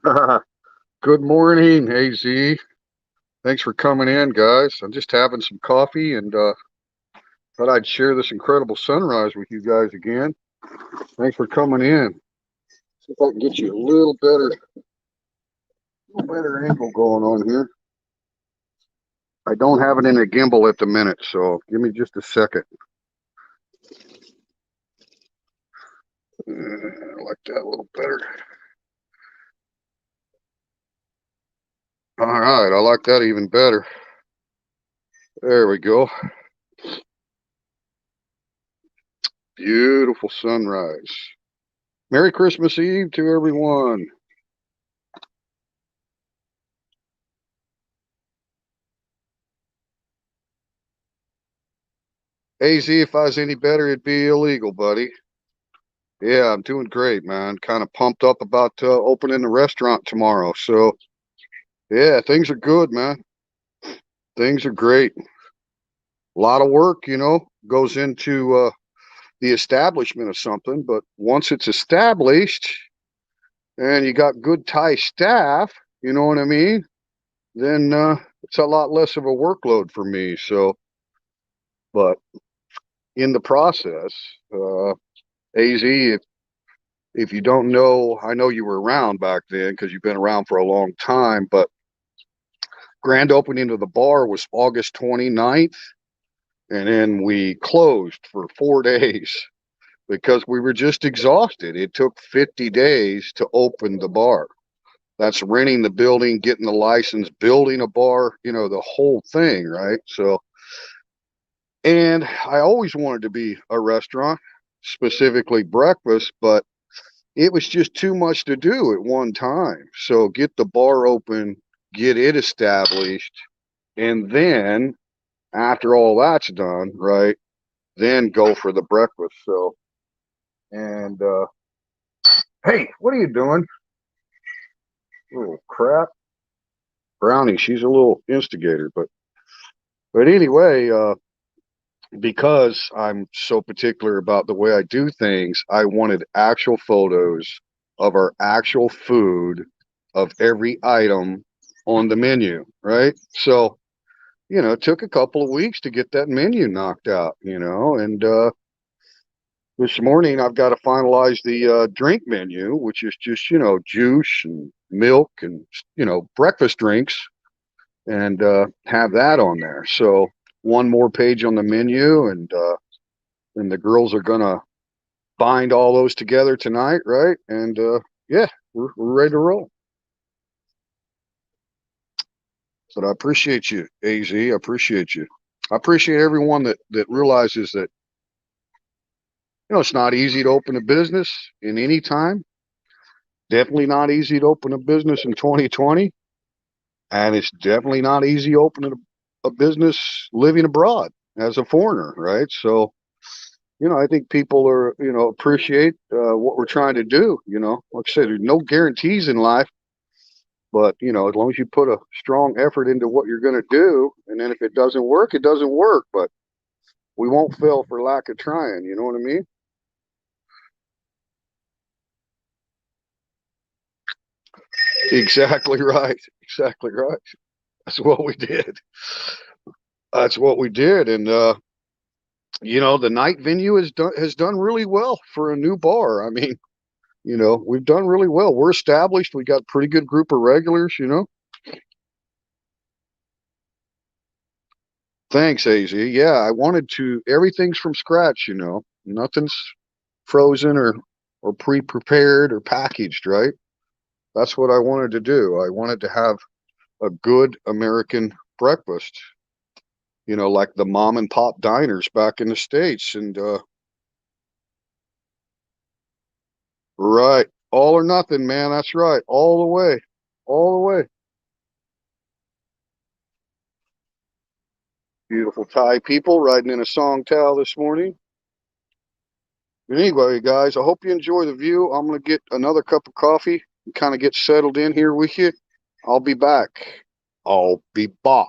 Good morning, AZ. Thanks for coming in, guys. I'm just having some coffee and thought I'd share this incredible sunrise with you guys again. Thanks for coming in. See if I can get you a little better angle going on here. I don't have it in a gimbal at the minute, so give me just a second. I like that a little better. All right, I like that even better. There we go. Beautiful sunrise. Merry Christmas Eve to everyone. AZ, if I was any better, it'd be illegal, buddy. Yeah, I'm doing great, man. Kind of pumped up about opening the restaurant tomorrow. So, yeah, things are good, man. Things are great. A lot of work, goes into the establishment of something, but once it's established and you got good Thai staff, you know what I mean? Then it's a lot less of a workload for me. So, but in the process, AZ, if you don't know, I know you were around back then because you've been around for a long time, but grand opening of the bar was August 29th, and then we closed for 4 days because we were just exhausted. It took 50 days to open the bar. That's renting the building, getting the license, building a bar, the whole thing, right? So, and I always wanted to be a restaurant, specifically breakfast, but it was just too much to do at one time. So get the bar open, get it established, and then after all that's done, right, then go for the breakfast. So, and hey, what are you doing? Little crap, Brownie. She's a little instigator, but anyway, because I'm so particular about the way I do things, I wanted actual photos of our actual food of every item on the menu, right? So, it took a couple of weeks to get that menu knocked out, and this morning I've got to finalize the drink menu, which is just, juice and milk and, breakfast drinks, and have that on there. So one more page on the menu, and the girls are going to bind all those together tonight, right? And yeah, we're ready to roll. But I appreciate you, AZ. I appreciate you. I appreciate everyone that realizes that, it's not easy to open a business in any time. Definitely not easy to open a business in 2020, and it's definitely not easy opening a business living abroad as a foreigner, right? So, I think people are, appreciate what we're trying to do. Like I said, there's no guarantees in life, but as long as you put a strong effort into what you're going to do, and then if it doesn't work, it doesn't work. But we won't fail for lack of trying. You know what I mean? Exactly right. Exactly right. That's what we did. That's what we did, and the night venue has done really well for a new bar. I mean, we've done really well. We're established. We got a pretty good group of regulars. Thanks, AZ. Yeah, I wanted to. Everything's from scratch. Nothing's frozen or pre-prepared or packaged. Right. That's what I wanted to do. I wanted to have a good American breakfast. Like the mom and pop diners back in the States. And right. All or nothing, man. That's right. All the way. All the way. Beautiful Thai people riding in a song towel this morning. Anyway, guys, I hope you enjoy the view. I'm going to get another cup of coffee and kind of get settled in here with you. I'll be back. I'll be back.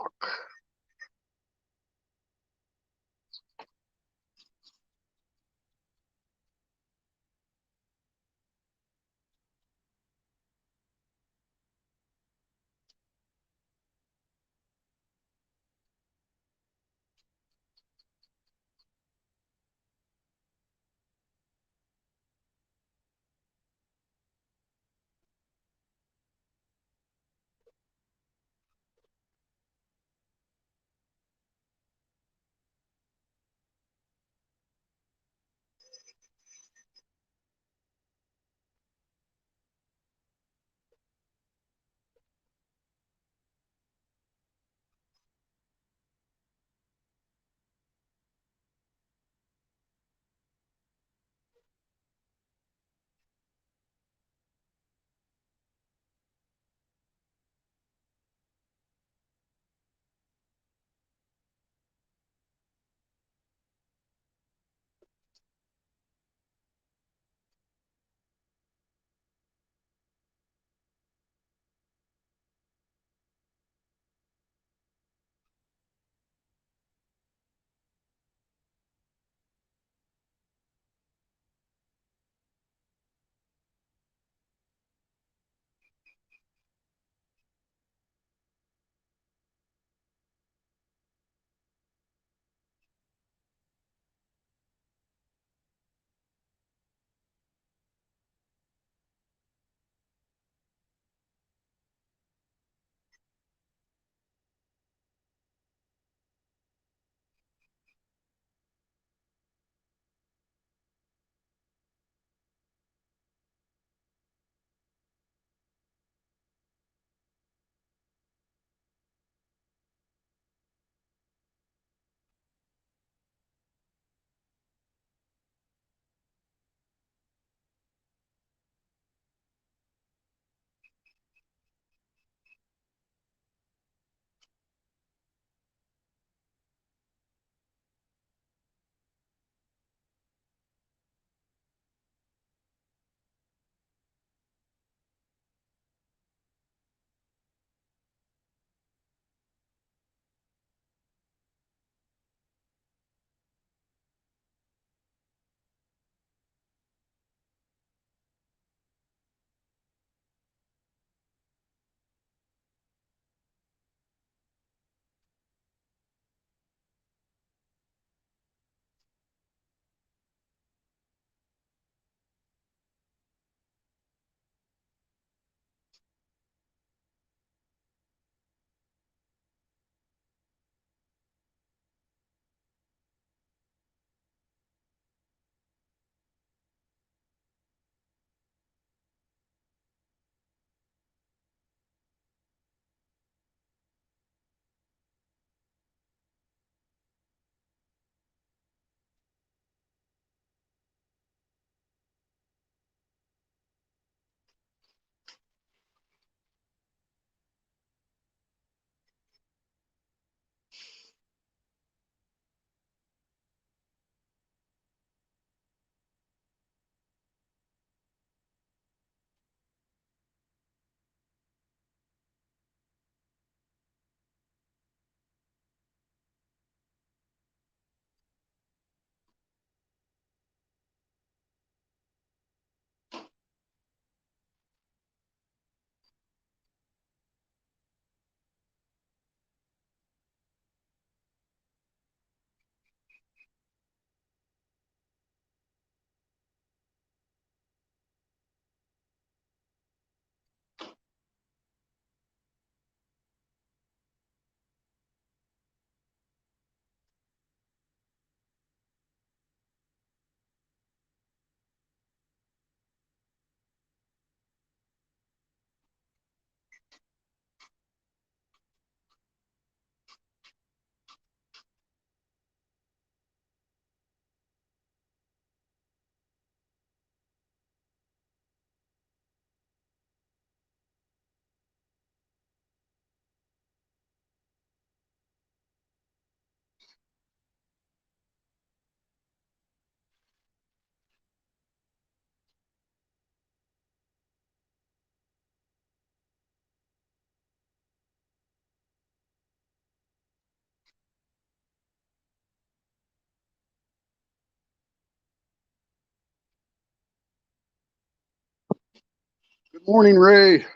Good morning, Ray.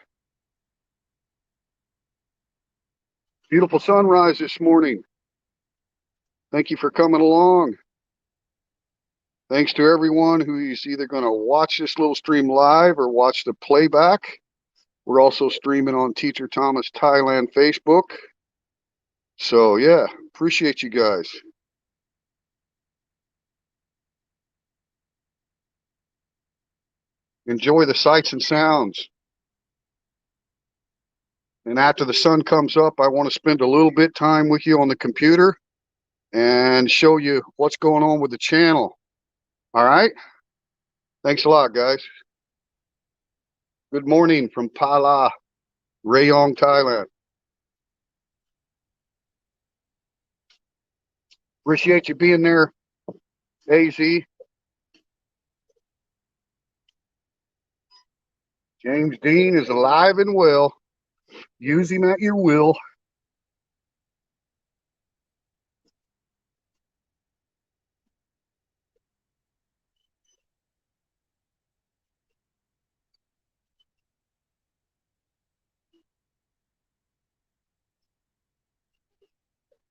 Beautiful sunrise this morning. Thank you for coming along. Thanks to everyone who is either going to watch this little stream live or watch the playback. We're also streaming on Teacher Thomas Thailand Facebook. So yeah, appreciate you guys. Enjoy the sights and sounds. And after the sun comes up, I want to spend a little bit time with you on the computer and show you what's going on with the channel. All right? Thanks a lot, guys. Good morning from Pattaya, Rayong, Thailand. Appreciate you being there, AZ. James Dean is alive and well. Use him at your will.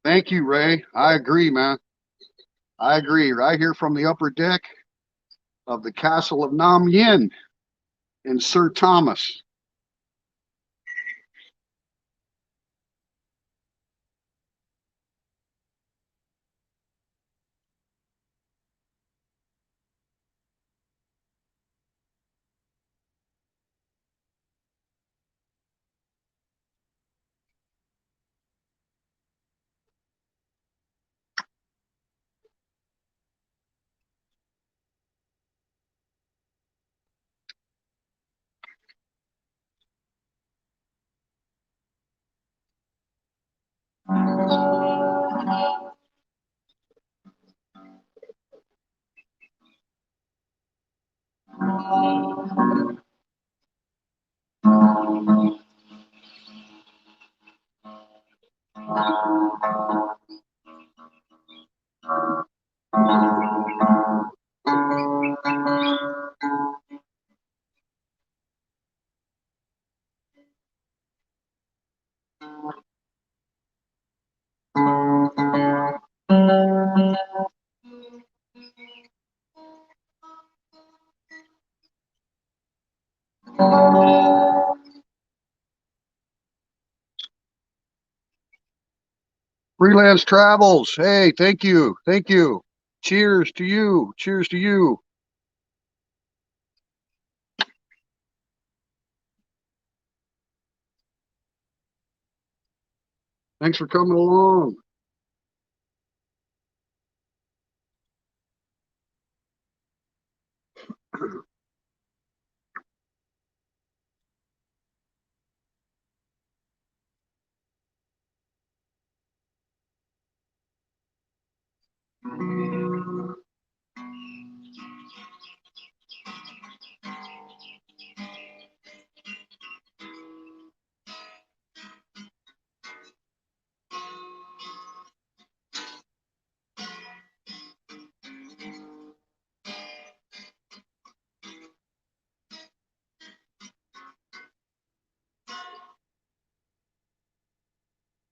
Thank you, Ray. I agree, man. I agree. Right here from the upper deck of the castle of Nam Yen in Sir Thomas. Freelance Travels. Hey, thank you. Thank you. Cheers to you. Cheers to you. Thanks for coming along.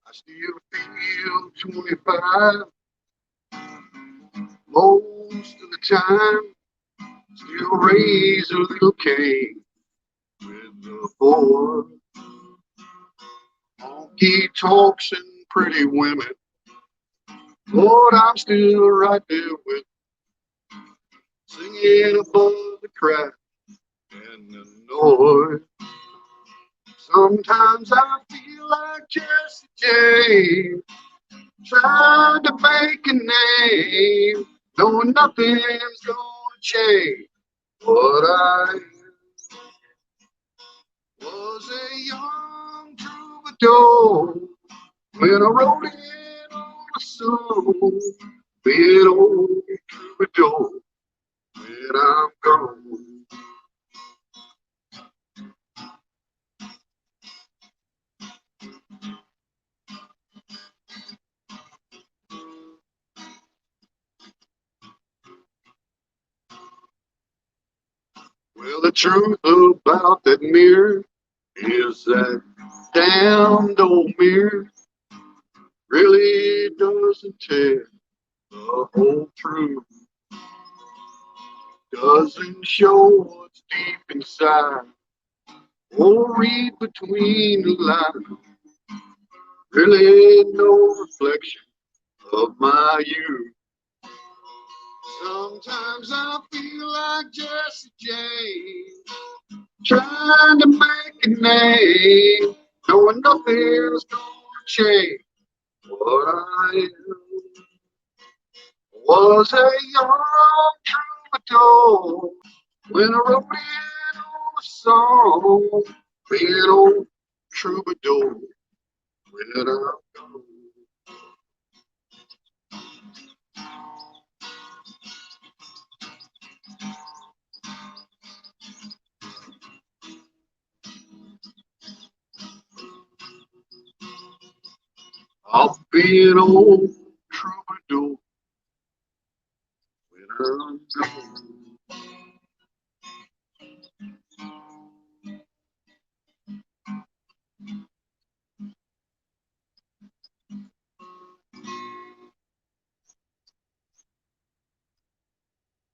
I still feel 25 most of the time. Still raise a little Cain with the boy. Honky talks and pretty women. Lord, I'm still right there with singing above the crack and the noise. Sometimes I feel like Jesse James trying to make a name, knowing nothing's gonna change. But I was a young troubadour when I wrote it on a song. Be an old troubadour when I'm gone. Well, The truth about that mirror is that damned old mirror really doesn't tell the whole truth. Doesn't show what's deep inside or read between the lines. Really ain't no reflection of my youth. Sometimes I feel like Jesse James, trying to make a name, knowing nothing's gonna change what I am. Was a young troubadour when I wrote it on a song, being an old troubadour when I'm gone. I'll be an old troubadour when I'm gone.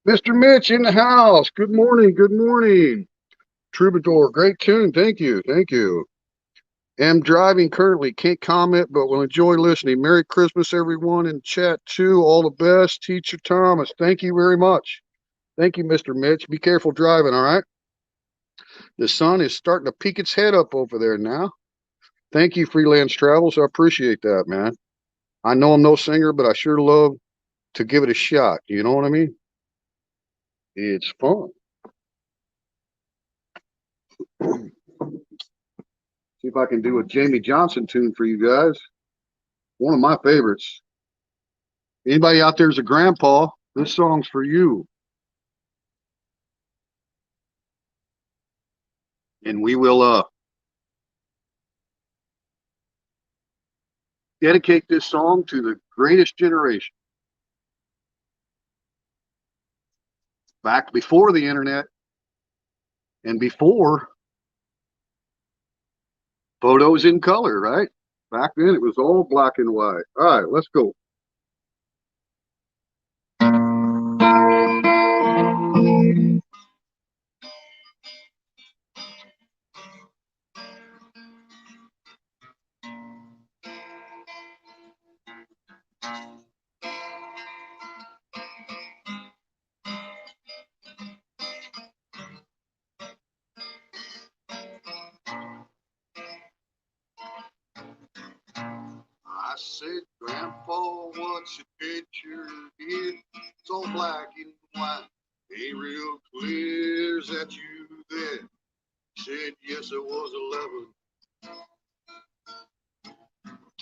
Mr. Mitch in the house. Good morning. Good morning. Troubadour. Great tune. Thank you. Thank you. Am driving currently. Can't comment, but will enjoy listening. Merry Christmas, everyone in chat too. All the best. Teacher Thomas. Thank you very much. Thank you, Mr. Mitch. Be careful driving, all right? The sun is starting to peek its head up over there now. Thank you, Freelance Travels. I appreciate that, man. I know I'm no singer, but I sure love to give it a shot. You know what I mean? It's fun. See if I can do a Jamie Johnson tune for you guys. One of my favorites. Anybody out there's a grandpa, this song's for you. And we will dedicate this song to the greatest generation. Back before the internet and before photos in color, right? Back then it was all black and white. All right, let's go. I said, Grandpa, what's your picture here? It's all black and white. Ain't real clear. Is that you there? He said, yes, it was 11.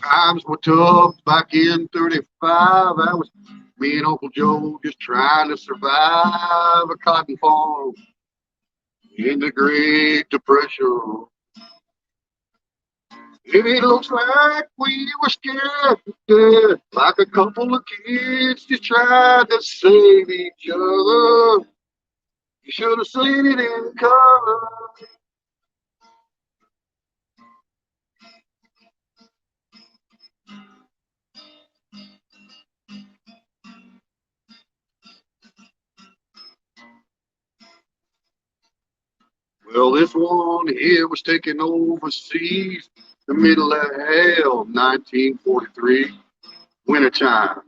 Times were tough back in 35. That was me and Uncle Joe just trying to survive a cotton farm in the Great Depression. If it looks like we were scared to death, like a couple of kids just trying to save each other, you should have seen it in color. Well, this one here was taken overseas, the middle of hell, 1943, wintertime.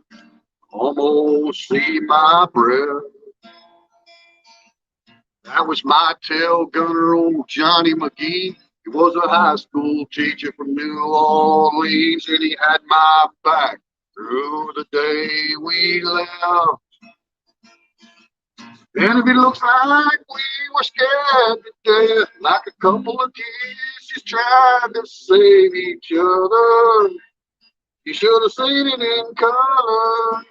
Almost see my breath. That was my tail gunner, old Johnny McGee. He was a high school teacher from New Orleans, and he had my back through the day we left. And if it looks like we were scared to death, like a couple of kids just trying to save each other, you should have seen it in color.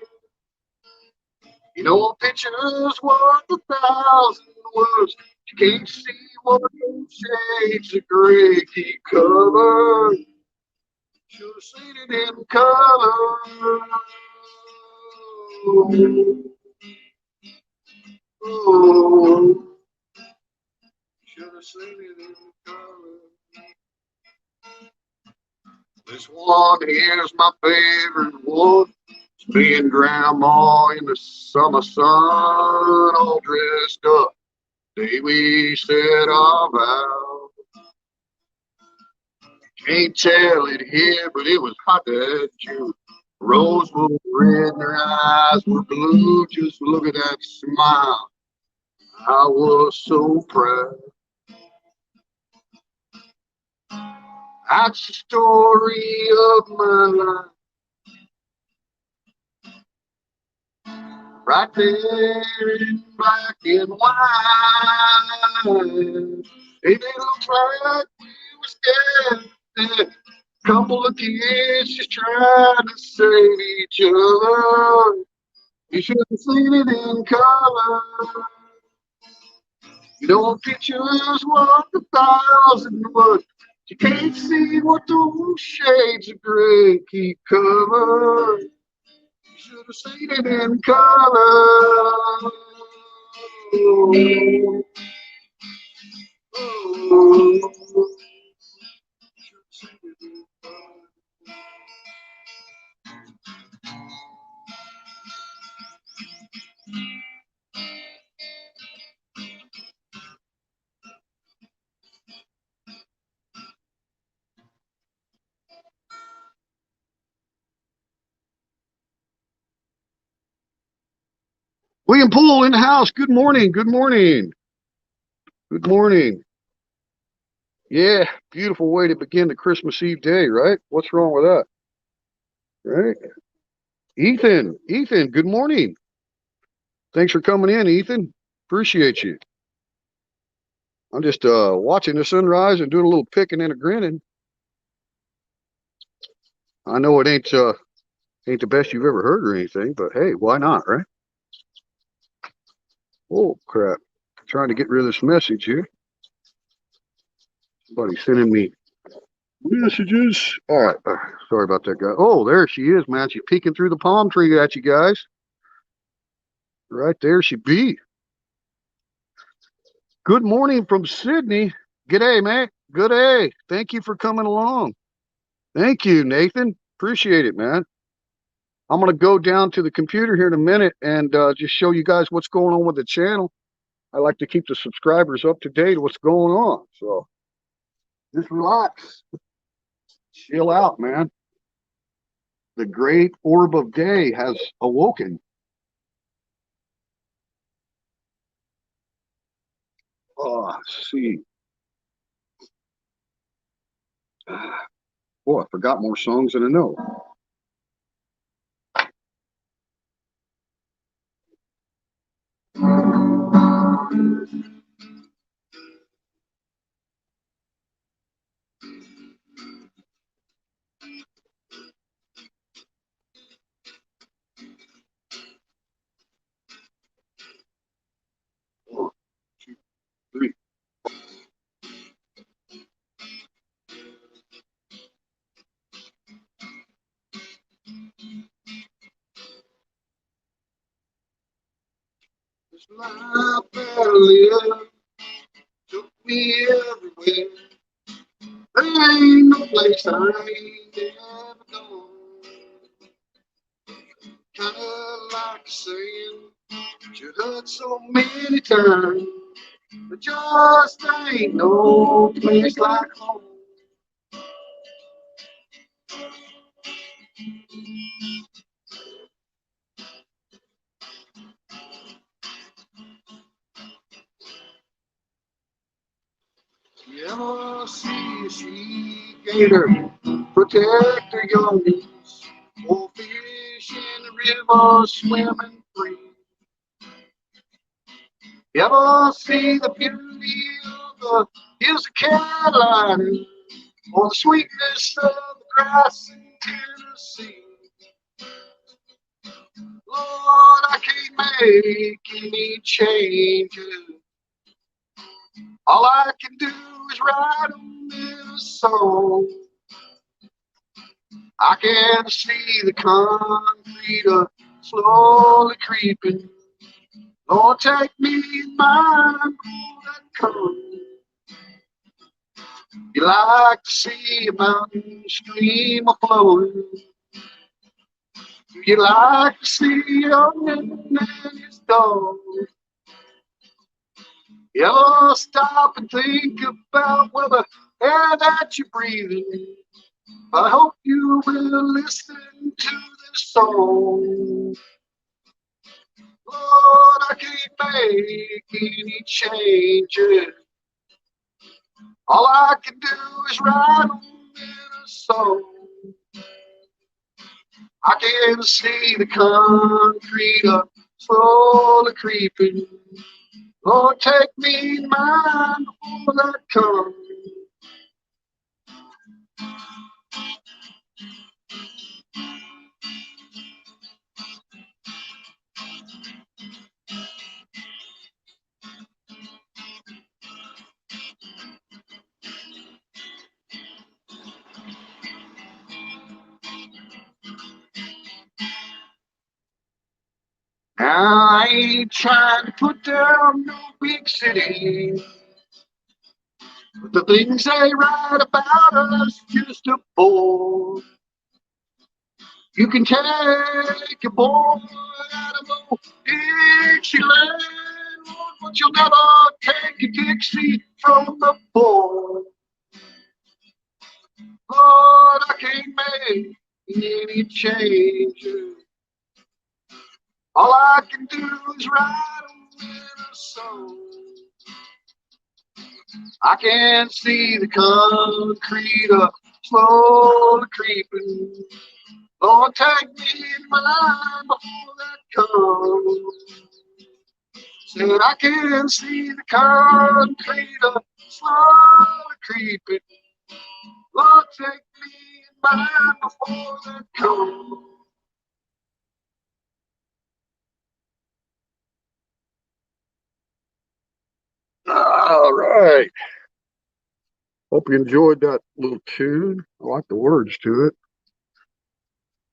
You know, pictures worth 1,000 words. You can't see what those shades of gray keep cover. Should have seen it in color. Oh. Should have seen it in color. This one here's my favorite one. It's me and Grandma in the summer sun, all dressed up. Day we said our vows. Can't tell it here, but it was hot that June. Rose was red and her eyes were blue. Just look at that smile. I was so proud. That's the story of my life. Right there in black and white. It looks like we were scared. Couple of kids just trying to save each other. You should have seen it in color. You know, pictures worth 1,000 words. You can't see what those shades of gray keep covered. You should have seen it in color. Oh, oh. William Poole in the house. Good morning. Good morning. Good morning. Yeah, beautiful way to begin the Christmas Eve day, right? What's wrong with that? Right? Ethan, good morning. Thanks for coming in, Ethan. Appreciate you. I'm just watching the sunrise and doing a little picking and a grinning. I know it ain't the best you've ever heard or anything, but hey, why not, right? Oh crap. Trying to get rid of this message here. Somebody's sending me messages. All right. Sorry about that, guy. Oh, there she is, man. She's peeking through the palm tree at you guys. Right there she be. Good morning from Sydney. G'day, man. G'day. Thank you for coming along. Thank you, Nathan. Appreciate it, man. I'm going to go down to the computer here in a minute and just show you guys what's going on with the channel. I like to keep the subscribers up to date with what's going on. So just relax. Chill out, man. The great orb of day has awoken. Oh, let's see. Boy, I forgot more songs than I know. One, two, three. This life earlier took me everywhere. There ain't no place I ain't ever gone. Kinda like a saying, you heard so many times, but just ain't no place like home. You ever see a she-gator protect her youngins? Or fish in the river swimming free? You ever see the beauty of the hills of Carolina? Or the sweetness of the grass in Tennessee? Lord, I can't make any changes. All I can do is write them in a song. I can see the concrete slowly creeping. Lord, take me in mind, that come. You like to see a mountain stream a flowing. You like to see a young man and his dog. You stop and think about well, the air that you're breathing. I hope you will listen to this song. Lord, I can't make any changes. All I can do is write them in a song. I can see the concrete up slowly creeping. Lord, take me in mind before that comes. Now, I ain't trying to put down no big city. But the things they write about us just a bore. You can take a boy out of old Dixieland, but you'll never take a Dixie from the poor. Lord, I can't make any changes. All I can do is write them in a song. I can see the concrete up slowly creeping. Lord, take me in mind before that comes. Said I can see the concrete up slowly creeping. Lord, take me in mind before that comes. All right. Hope you enjoyed that little tune. I like the words to it.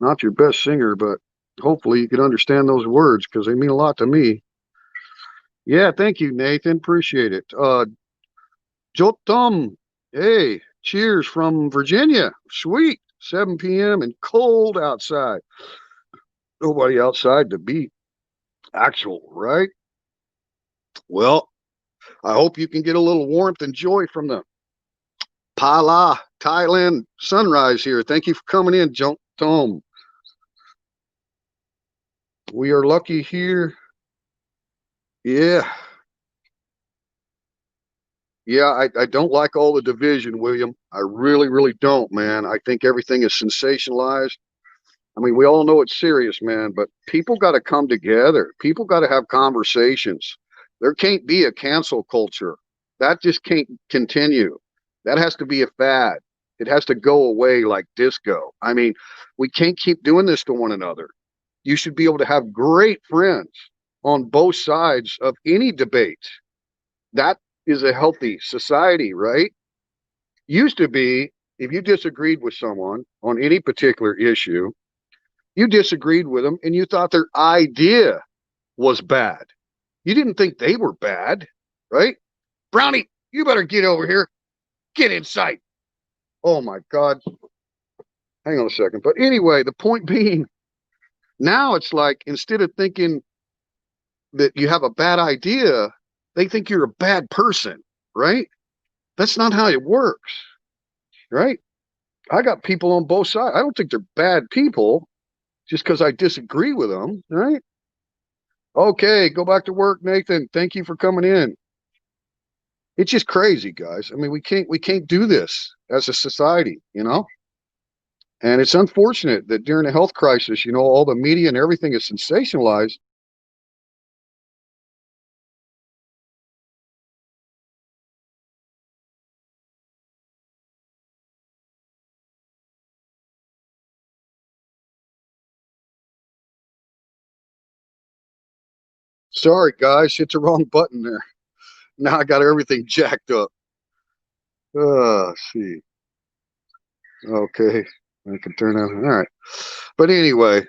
Not your best singer, but hopefully you can understand those words because they mean a lot to me. Yeah, thank you, Nathan. Appreciate it. Jotam, hey, cheers from Virginia. Sweet. 7 p.m. and cold outside. Nobody outside to beat actual, right? Well, I hope you can get a little warmth and joy from the Pala, Thailand sunrise here. Thank you for coming in, Jotam. We are lucky here. Yeah. Yeah, I don't like all the division, William. I really, really don't, man. I think everything is sensationalized. I mean, we all know it's serious, man, but people got to come together. People got to have conversations. There can't be a cancel culture. That just can't continue. That has to be a fad. It has to go away like disco. I mean, we can't keep doing this to one another. You should be able to have great friends on both sides of any debate. That is a healthy society, right? Used to be, if you disagreed with someone on any particular issue, you disagreed with them and you thought their idea was bad. You didn't think they were bad, right? Brownie, you better get over here. Get in sight. Oh my God. Hang on a second. But anyway, the point being, now it's like instead of thinking that you have a bad idea, they think you're a bad person, right? That's not how it works, right? I got people on both sides. I don't think they're bad people just because I disagree with them, right? Okay, go back to work, Nathan. Thank you for coming in. It's just crazy, guys. I mean, we can't do this as a society, you know? And it's unfortunate that during a health crisis, you know, all the media and everything is sensationalized. Sorry, guys, hit the wrong button there. Now I got everything jacked up. See. Okay. I can turn on. All right. But anyway,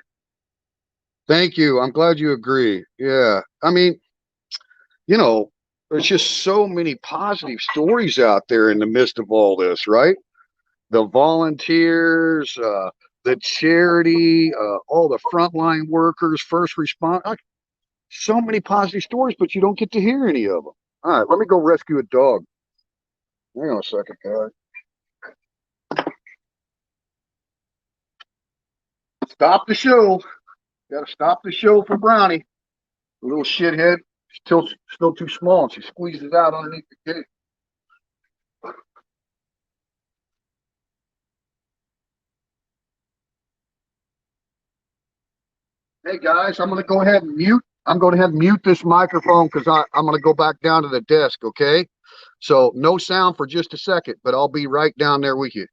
thank you. I'm glad you agree. Yeah. I mean, you know, There's just so many positive stories out there in the midst of all this, right? The volunteers, the charity, all the frontline workers, first respond. So many positive stories, but you don't get to hear any of them. All right, let me go rescue a dog. Hang on a second, guys. Stop the show. Got to stop the show for Brownie. The little shithead. Still too small, and she squeezes out underneath the gate. Hey guys, I'm going to go ahead and mute. I'm going to have mute this microphone because I'm going to go back down to the desk. Okay, so no sound for just a second, but I'll be right down there with you.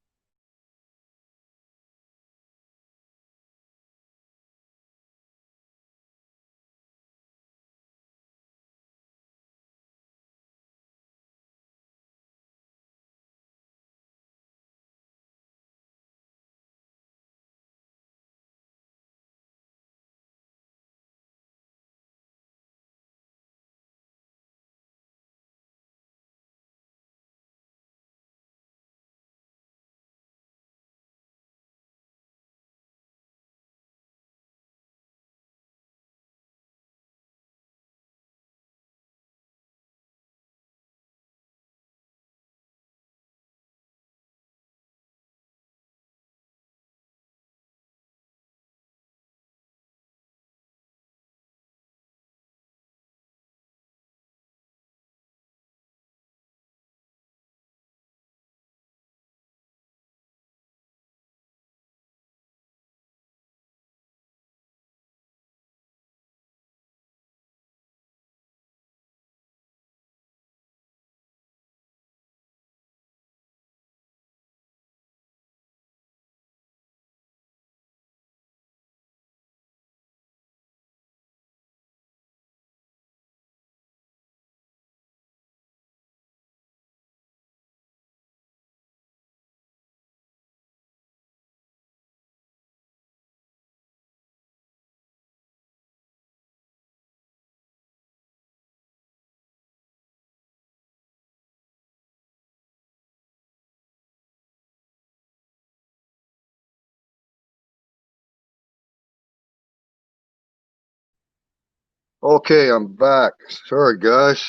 Okay, I'm back. Sorry, guys.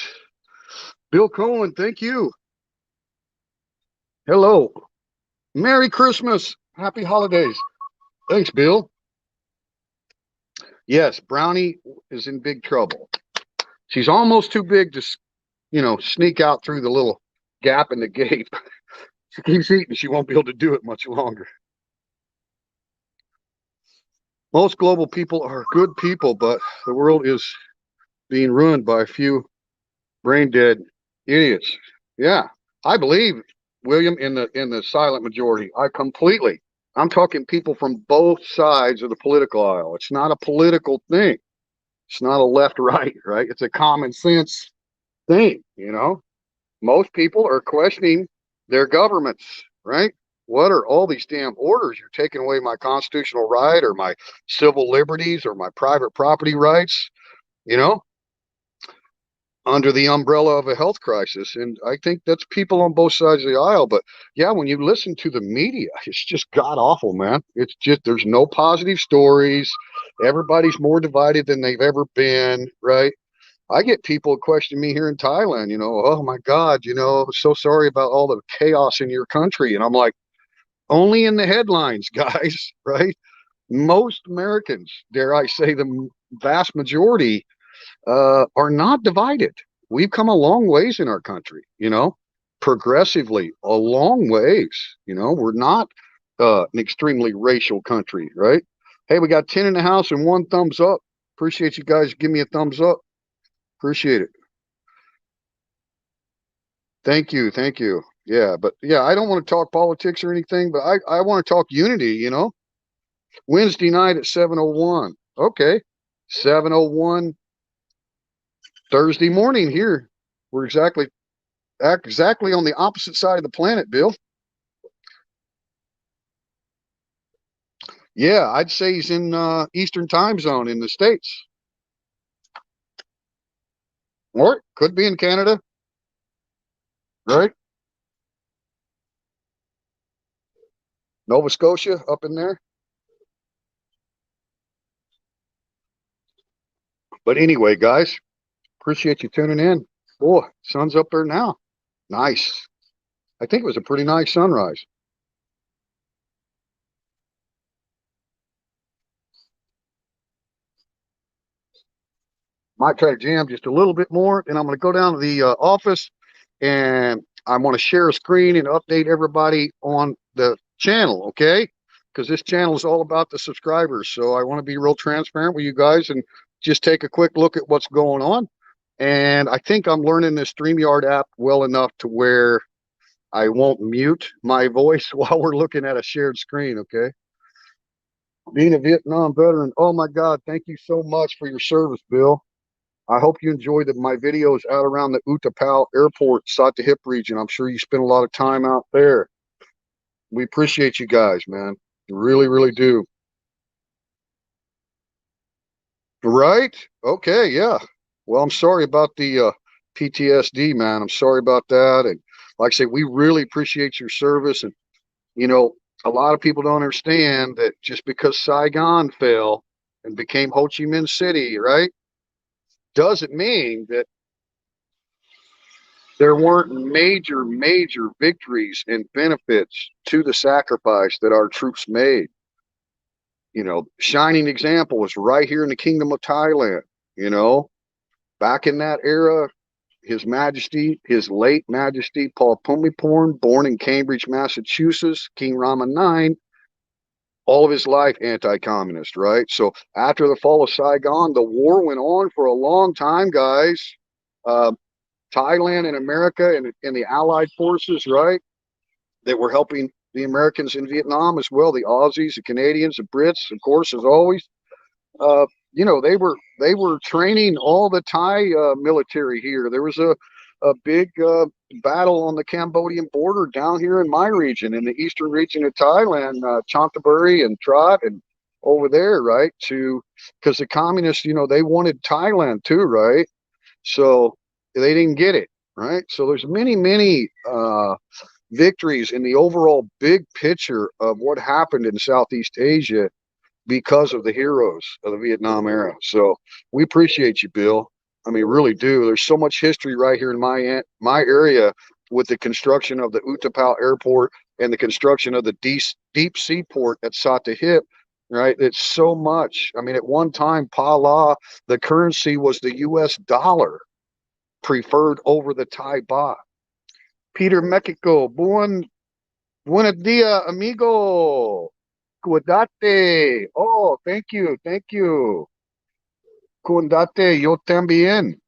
Bill Cohen, thank you. Hello. Merry Christmas. Happy holidays. Thanks, Bill. Yes, Brownie is in big trouble. She's almost too big to, sneak out through the little gap in the gate. She keeps eating. She won't be able to do it much longer. Most global people are good people, but the world is being ruined by a few brain dead idiots. Yeah, I believe William in the silent majority. I completely. I'm talking people from both sides of the political aisle. It's not a political thing. It's not a left right, right? It's a common sense thing. Most people are questioning their governments, right? What are all these damn orders? You're taking away my constitutional right or my civil liberties or my private property rights, you know, under the umbrella of a health crisis. And I think that's people on both sides of the aisle. But yeah, when you listen to the media, it's just god awful, man. It's just there's no positive stories. Everybody's more divided than they've ever been, right? I get people questioning me here in Thailand, oh my God, so sorry about all the chaos in your country. And I'm like, only in the headlines, guys, right? Most Americans, dare I say, the vast majority are not divided. We've come a long ways in our country, progressively, a long ways. We're not an extremely racial country, right? Hey, we got 10 in the house and one thumbs up. Appreciate you guys. Give me a thumbs up. Appreciate it. Thank you. Thank you. Yeah, but yeah, I don't want to talk politics or anything, but I want to talk unity. Wednesday night at 7:01. Okay. 7:01 Thursday morning here. We're exactly on the opposite side of the planet, Bill. Yeah, I'd say he's in Eastern time zone in the States. Or could be in Canada. right? Nova Scotia up in there. But anyway, guys, appreciate you tuning in. Boy, sun's up there now. Nice. I think it was a pretty nice sunrise. Might try to jam just a little bit more, and I'm going to go down to the office, and I want to share a screen and update everybody on the channel, okay? Because this channel is all about the subscribers, so I want to be real transparent with you guys and just take a quick look at what's going on. And I think I'm learning the StreamYard app well enough to where I won't mute my voice while we're looking at a shared screen, okay? Being a Vietnam veteran, oh my God, thank you so much for your service, Bill. I hope you enjoyed my videos out around the Utapao Airport, Sattahip region. I'm sure you spent a lot of time out there. We appreciate you guys, man. Really, really do. Right? Okay, yeah. Well, I'm sorry about the PTSD, man. I'm sorry about that. And like I say, we really appreciate your service. And, you know, a lot of people don't understand that just because Saigon fell and became Ho Chi Minh City, right, doesn't mean that there weren't major victories and benefits to the sacrifice that our troops made. You know, shining example was right here in the Kingdom of Thailand. You know, back in that era, His Majesty, His late Majesty Paul Pumiporn, born in Cambridge, Massachusetts, King Rama IX, all of his life anti-communist, right? So after the fall of Saigon, the war went on for a long time, guys. Uh, Thailand and America and the Allied forces, right, that were helping the Americans in Vietnam as well, the Aussies, the Canadians, the Brits, of course, as always. Uh, you know, they were training all the Thai military here. There was a big battle on the Cambodian border down here in my region, in the eastern region of Thailand, Chanthaburi and Trot and over there, right? To because the communists, you know, they wanted Thailand too, right? So they didn't get it, right? So there's many victories in the overall big picture of what happened in Southeast Asia because of the heroes of the Vietnam era. So we appreciate you, Bill. I mean, really do. There's so much history right here in my area with the construction of the Utapao Airport and the construction of the deep sea port at Sattahip. Right, it's so much. I mean, at one time, Pala, the currency was the U.S. dollar preferred over the Thai baht. Peter Mexico, buenos dias, amigo. Cuídate. Oh, thank you, thank you. Cuídate, yo también.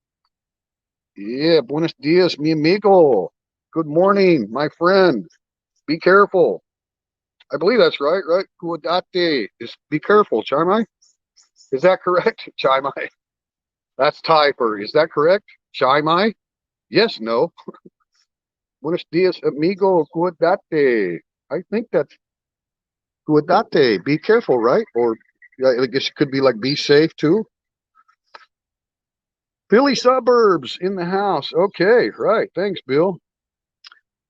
Yeah, buenos dias, mi amigo. Good morning, my friend. Be careful. I believe that's right, right? Cuídate is be careful, Chai. Is that correct, Chai? That's Thai for, is that correct, Chai? Yes, no. Buenos dias, amigo. Cuídate. I think that's cuídate. Be careful, right? Or I guess it could be like be safe too. Philly suburbs in the house. Okay, right. Thanks, Bill.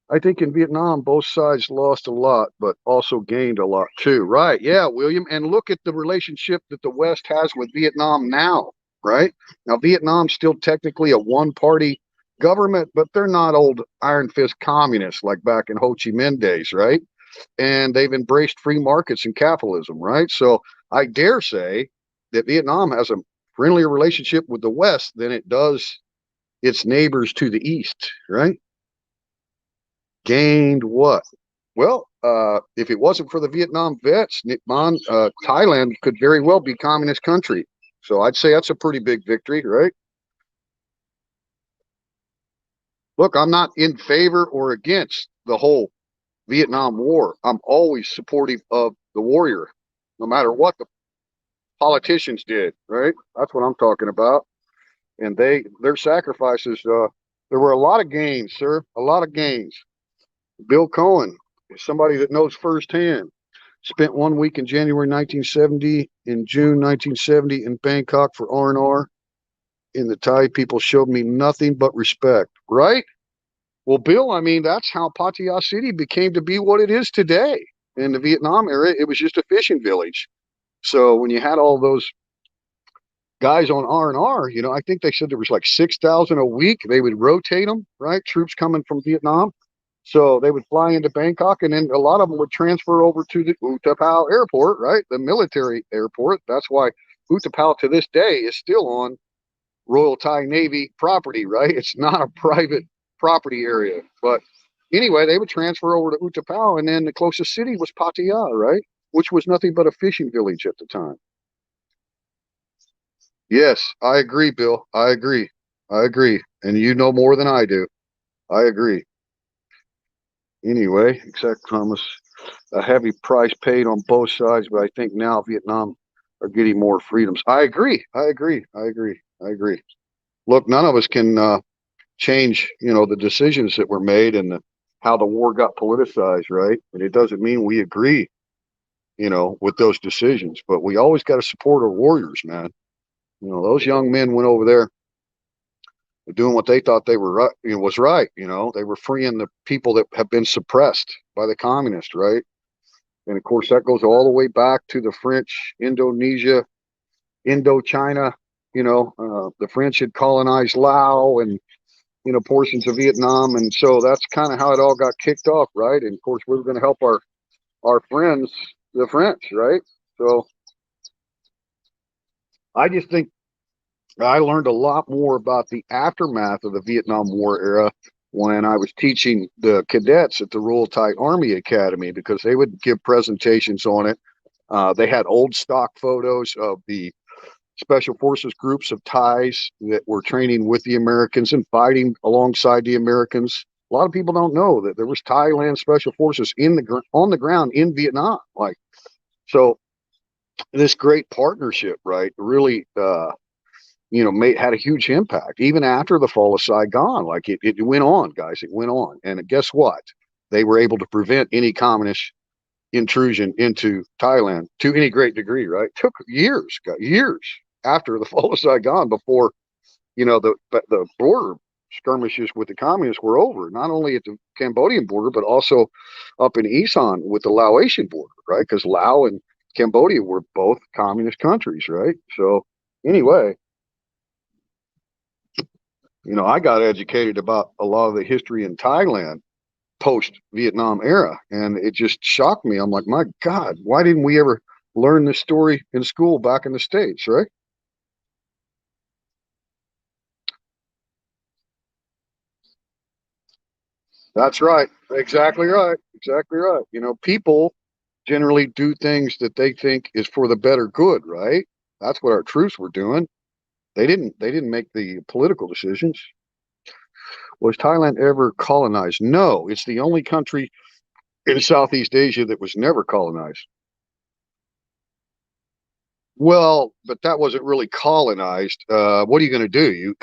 I think in Vietnam, both sides lost a lot, but also gained a lot too. Right. Yeah, William. And look at the relationship that the West has with Vietnam now, right? Now, Vietnam's still technically a one party government, but they're not old iron fist communists like back in Ho Chi Minh days, right? And they've embraced free markets and capitalism, right? So I dare say that Vietnam has a friendlier relationship with the West than it does its neighbors to the east, right? Gained what? Well, if it wasn't for the Vietnam vets, Thailand could very well be a communist country. So I'd say that's a pretty big victory, right? Look, I'm not in favor or against the whole Vietnam War. I'm always supportive of the warrior, no matter what the politicians did, right? That's what I'm talking about. And their sacrifices, there were a lot of gains, sir, a lot of gains. Bill Cohen, somebody that knows firsthand, spent 1 week in January 1970, in June 1970 in Bangkok for R&R. And the Thai people showed me nothing but respect, right? Well, Bill, I mean, that's how Pattaya City became to be what it is today. In the Vietnam era, it was just a fishing village. So when you had all those guys on R&R, I think they said there was like 6,000 a week. They would rotate them, right? Troops coming from Vietnam. So they would fly into Bangkok, and then a lot of them would transfer over to the Utapao airport, right? The military airport. That's why Utapao to this day is still on Royal Thai Navy property, right? It's not a private property area. But anyway, they would transfer over to Utapao, and then the closest city was Pattaya, right? Which was nothing but a fishing village at the time. Yes, I agree, Bill. I agree. I agree. And you know more than I do. I agree. Anyway, exact promise. A heavy price paid on both sides, but I think now Vietnam are getting more freedoms. I agree. I agree. I agree. I agree. Look, none of us can change, the decisions that were made and how the war got politicized, right? And it doesn't mean we agree, with those decisions, but we always got to support our warriors, man. Those young men went over there doing what they thought they were right, was right. They were freeing the people that have been suppressed by the communists, right? And of course, that goes all the way back to the French, Indonesia, Indochina. The French had colonized Laos and portions of Vietnam, and so that's kind of how it all got kicked off, right? And of course, we were going to help our friends, the French, right? So I just think I learned a lot more about the aftermath of the Vietnam War era when I was teaching the cadets at the Royal Thai Army Academy, because they would give presentations on it. They had old stock photos of the special forces groups of Thais that were training with the Americans and fighting alongside the Americans. A lot of people don't know that there was Thailand special forces on the ground in Vietnam. Like, so this great partnership, right, really had a huge impact even after the fall of Saigon. Like, it went on, guys. It went on, and guess what? They were able to prevent any communist intrusion into Thailand to any great degree. Right? It took years after the fall of Saigon before the border skirmishes with the communists were over. Not only at the Cambodian border, but also up in Isan with the Laotian border, right? Because Laos and Cambodia were both communist countries, right? So anyway, I got educated about a lot of the history in Thailand post Vietnam era, and it just shocked me. I'm like, my God, why didn't we ever learn this story in school back in the States, right? That's right. Exactly right. Exactly right. People generally do things that they think is for the better good, right? That's what our troops were doing. They didn't make the political decisions. Was Thailand ever colonized? No, it's the only country in Southeast Asia that was never colonized. Well, but that wasn't really colonized. What are you going to do?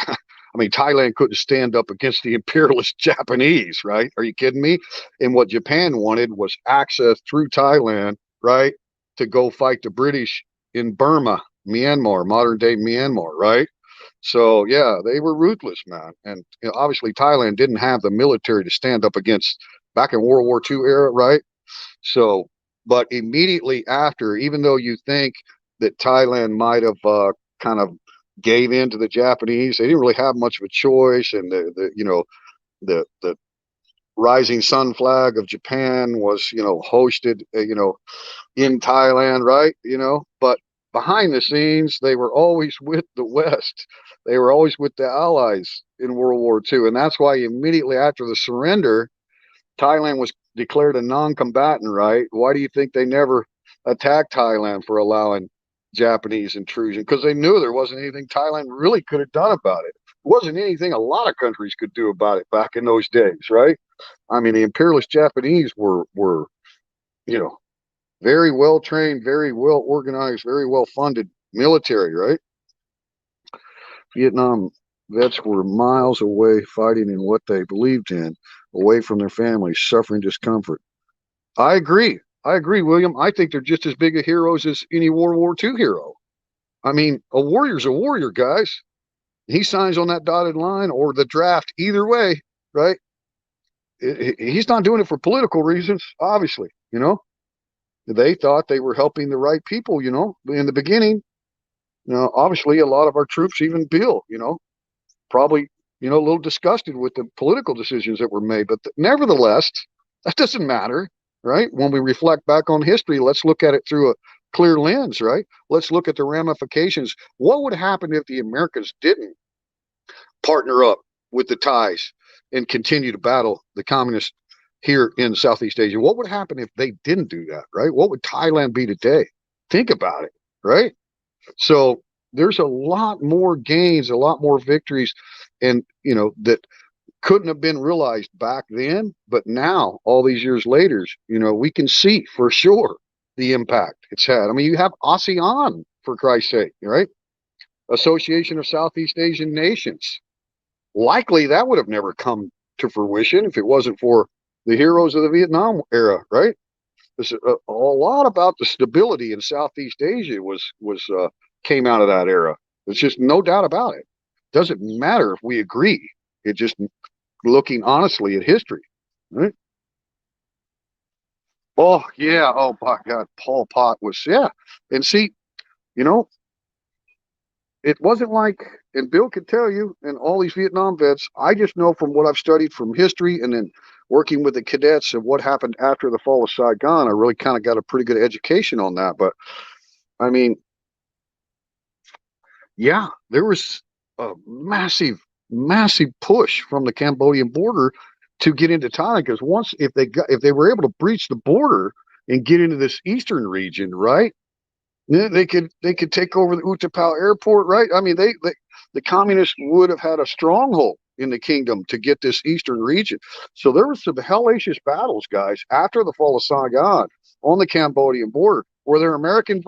I mean, Thailand couldn't stand up against the imperialist Japanese, right? Are you kidding me? And what Japan wanted was access through Thailand, right, to go fight the British in Burma, Myanmar, modern day Myanmar, right? So yeah, they were ruthless, man. And obviously, Thailand didn't have the military to stand up against back in World War II era, right? So, but immediately after, even though you think that Thailand might have kind of gave in to the Japanese, they didn't really have much of a choice. And the rising sun flag of Japan was hosted in Thailand, right? But behind the scenes, they were always with the West. They were always with the Allies in World War II, and that's why immediately after the surrender, Thailand was declared a non-combatant, right? Why do you think they never attacked Thailand for allowing Japanese intrusion? Because they knew there wasn't anything Thailand really could have done about it. It wasn't anything a lot of countries could do about it back in those days, right? I mean, the imperialist Japanese were you know very well trained, very well organized, very well funded military, right? Vietnam vets were miles away fighting in what they believed in, away from their families, suffering discomfort. I agree. I agree, William. I think they're just as big of heroes as any World War II hero. I mean, a warrior's a warrior, guys. He signs on that dotted line or the draft, either way, right? he's not doing it for political reasons, obviously. They thought they were helping the right people. In the beginning. Obviously, a lot of our troops, even Bill, probably, a little disgusted with the political decisions that were made. But nevertheless, that doesn't matter, right? When we reflect back on history, let's look at it through a clear lens, right? Let's look at the ramifications. What would happen if the Americans didn't partner up with the Thais and continue to battle the communists here in Southeast Asia? What would happen if they didn't do that, right? What would Thailand be today? Think about it, right? So there's a lot more gains, a lot more victories, and that couldn't have been realized back then, but now, all these years later, we can see for sure the impact it's had. I mean, you have ASEAN, for Christ's sake, right? Association of Southeast Asian Nations. Likely that would have never come to fruition if it wasn't for the heroes of the Vietnam era, right? There's a lot about the stability in Southeast Asia came out of that era. There's just no doubt about it. Doesn't matter if we agree. It just looking honestly at history, right? Oh yeah. Oh my God. Pol Pot was, yeah. And see, you know, it wasn't like, and Bill could tell you, and all these Vietnam vets, I just know from what I've studied from history and then working with the cadets and what happened after the fall of Saigon, I really kind of got a pretty good education on that. But I mean, yeah, there was a massive push from the Cambodian border to get into Thailand, because if they were able to breach the border and get into this eastern region, right? They could take over the Utapao airport, right? I mean, the communists would have had a stronghold in the kingdom to get this eastern region. So there were some hellacious battles, guys, after the fall of Saigon on the Cambodian border. Were there Americans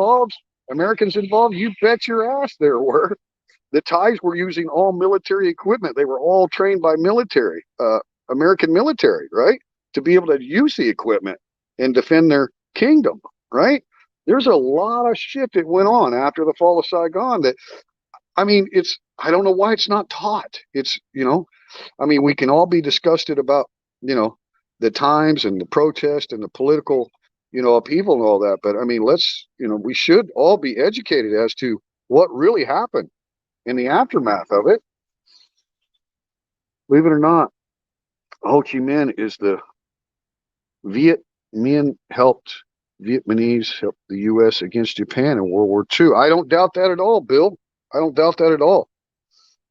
involved? You bet your ass there were. The Thais were using all military equipment. They were all trained by American military, right? To be able to use the equipment and defend their kingdom, right? There's a lot of shit that went on after the fall of Saigon that, I mean, I don't know why it's not taught. I mean, we can all be disgusted about, the times and the protest and the political, upheaval and all that. But I mean, we should all be educated as to what really happened in the aftermath of it. Believe it or not, Ho Chi Minh is the Vietnamese helped the U.S. against Japan in World War II. I don't doubt that at all, Bill. I don't doubt that at all.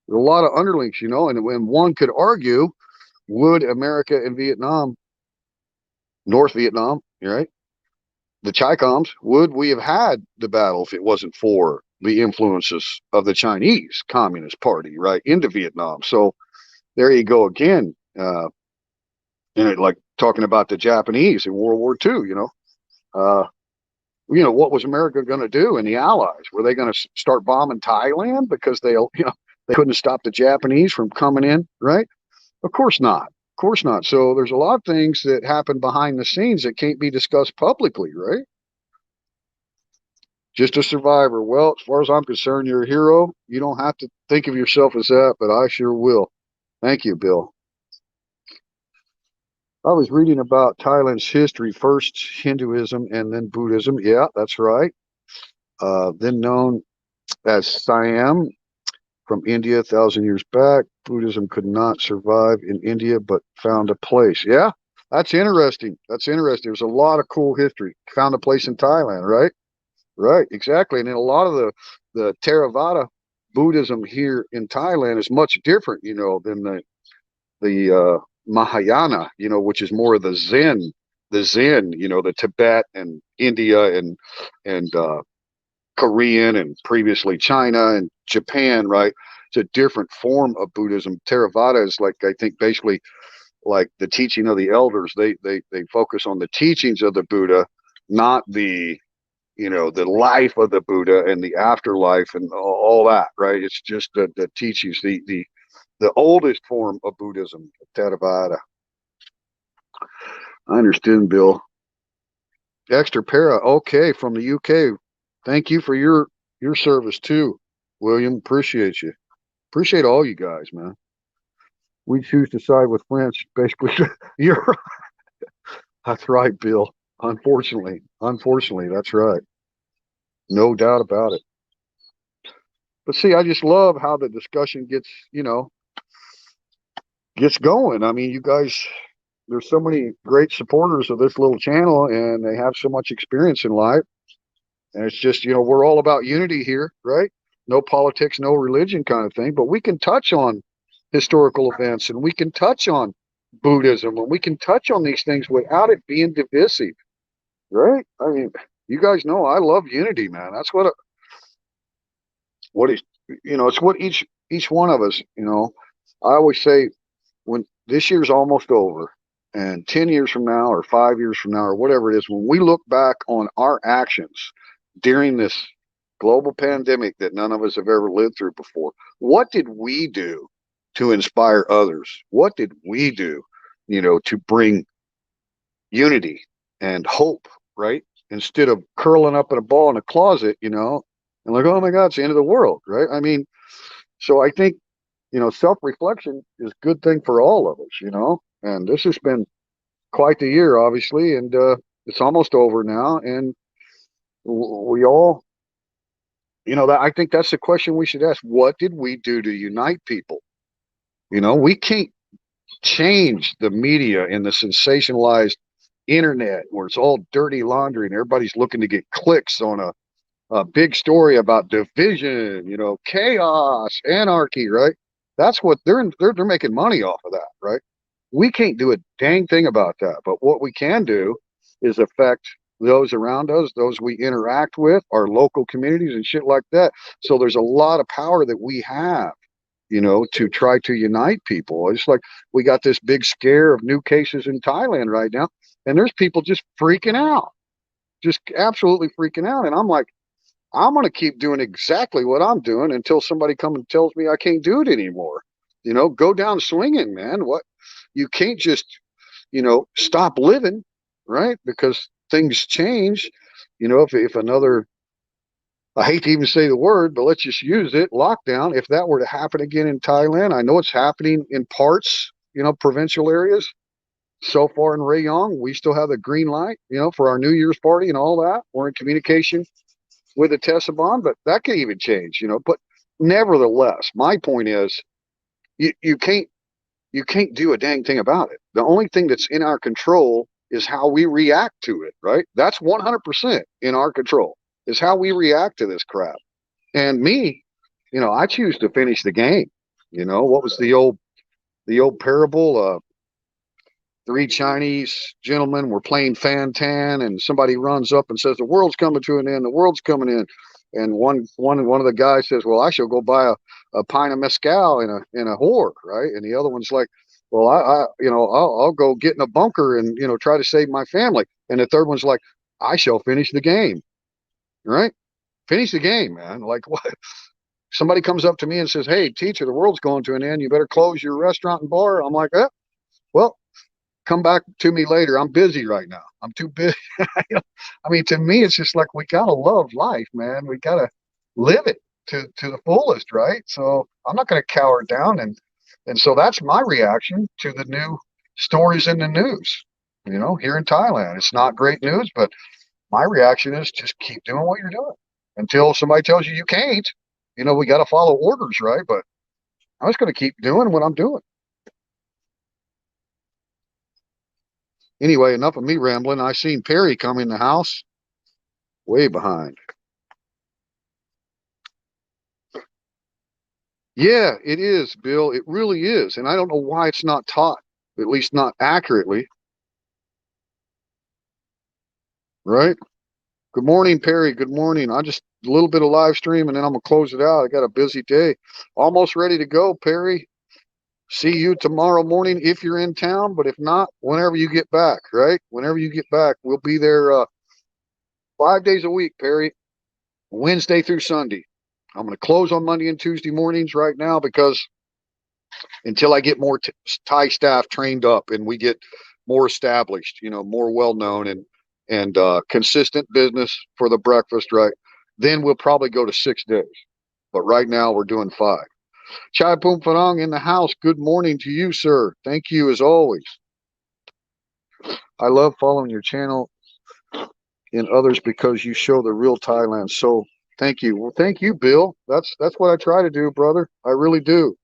There's a lot of underlinks, and when one could argue, would America and Vietnam, North Vietnam, right? The Chi-Coms, would we have had the battle if it wasn't for the influences of the Chinese Communist Party, right, into Vietnam? So there you go again. Like talking about the Japanese in World War II, what was America going to do? And the Allies, were they going to start bombing Thailand because they couldn't stop the Japanese from coming in, right? Of course not. Of course not. So there's a lot of things that happen behind the scenes that can't be discussed publicly, right? Just a survivor. Well, as far as I'm concerned, you're a hero. You don't have to think of yourself as that, but I sure will. Thank you, Bill. I was reading about Thailand's history, first Hinduism and then Buddhism. Yeah, that's right. Then known as Siam from India 1,000 years back. Buddhism could not survive in India, but found a place. Yeah, that's interesting. That's interesting. There's a lot of cool history. Found a place in Thailand, right? Right, exactly. And then a lot of the Theravada Buddhism here in Thailand is much different, than the Mahayana, which is more of the Zen, the Tibet and India and Korean and previously China and Japan, right? It's a different form of Buddhism. Theravada is like, I think, basically like the teaching of the elders. They focus on the teachings of the Buddha, not the the life of the Buddha and the afterlife and all that, right? It's just the teachings, the oldest form of Buddhism, Theravada. I understand, Bill. Extra para, okay, from the UK. Thank you for your service too, William. Appreciate you. Appreciate all you guys, man. We choose to side with France. Basically, you're right. That's right, Bill. Unfortunately, that's right. No doubt about it. But see, I just love how the discussion gets going. I mean, you guys, there's so many great supporters of this little channel, and they have so much experience in life. And it's just, we're all about unity here, right? No politics, no religion kind of thing. But we can touch on historical events, and we can touch on Buddhism, and we can touch on these things without it being divisive, right? I mean, you guys know I love unity, man. That's what is, it's what each one of us, I always say, when this year's almost over, and 10 years from now or 5 years from now or whatever it is, when we look back on our actions during this global pandemic that none of us have ever lived through before, what did we do to inspire others? What did we do, to bring unity and hope, right? Instead of curling up in a ball in a closet, and like, oh my God, it's the end of the world, right? I mean, so I think, self-reflection is a good thing for all of us, and this has been quite the year, obviously, and it's almost over now, and we all, that I think that's the question we should ask. What did we do to unite people? We can't change the media and the sensationalized internet where it's all dirty laundry and everybody's looking to get clicks on a big story about division, chaos, anarchy, right? That's what they're making money off of that, right? We can't do a dang thing about that. But what we can do is affect those around us, those we interact with, our local communities and shit like that. So there's a lot of power that we have, to try to unite people. It's like we got this big scare of new cases in Thailand right now, and there's people just freaking out, just absolutely freaking out. And I'm like, I'm going to keep doing exactly what I'm doing until somebody comes and tells me I can't do it anymore. Go down swinging, man. What? You can't just, stop living, right? Because things change. If another, I hate to even say the word, but let's just use it, lockdown, if that were to happen again in Thailand, I know it's happening in parts, provincial areas. So far in Rayong, we still have the green light, for our New Year's party and all that. We're in communication with the Tessabon, but that could even change, But nevertheless, my point is, you can't do a dang thing about it. The only thing that's in our control is how we react to it, right? That's 100% in our control, is how we react to this crap. And me, I choose to finish the game. What was the old parable? Three Chinese gentlemen were playing fan-tan, and somebody runs up and says, the world's coming to an end, the world's coming in. And one of the guys says, well, I shall go buy a pint of mezcal in a whore, right? And the other one's like, well, I'll go get in a bunker and try to save my family. And the third one's like, I shall finish the game, right? Finish the game, man. Like, what? Somebody comes up to me and says, hey, teacher, the world's going to an end, you better close your restaurant and bar. I'm like, well, come back to me later. I'm busy right now. I'm too busy. I mean, to me, it's just like we gotta love life, man. We gotta live it to the fullest, right? So I'm not gonna cower down, and so that's my reaction to the new stories in the news. Here in Thailand, it's not great news, but my reaction is just keep doing what you're doing until somebody tells you you can't. We got to follow orders, right? But I'm just going to keep doing what I'm doing. Anyway, enough of me rambling. I seen Perry come in the house way behind. Yeah, it is, Bill. It really is. And I don't know why it's not taught, at least not accurately. Right? Good morning, Perry. Good morning. I just a little bit of live stream and then I'm going to close it out. I got a busy day. Almost ready to go, Perry. See you tomorrow morning if you're in town, but if not, whenever you get back, right? Whenever you get back, we'll be there 5 days a week, Perry, Wednesday through Sunday. I'm going to close on Monday and Tuesday mornings right now because until I get more Thai staff trained up and we get more established, more well-known and consistent business for the breakfast, right? Then we'll probably go to 6 days. But right now we're doing 5. Chai Pum Farang in the house. Good morning to you, sir. Thank you as always. I love following your channel and others because you show the real Thailand. So thank you. Well, thank you, Bill. That's what I try to do, brother. I really do.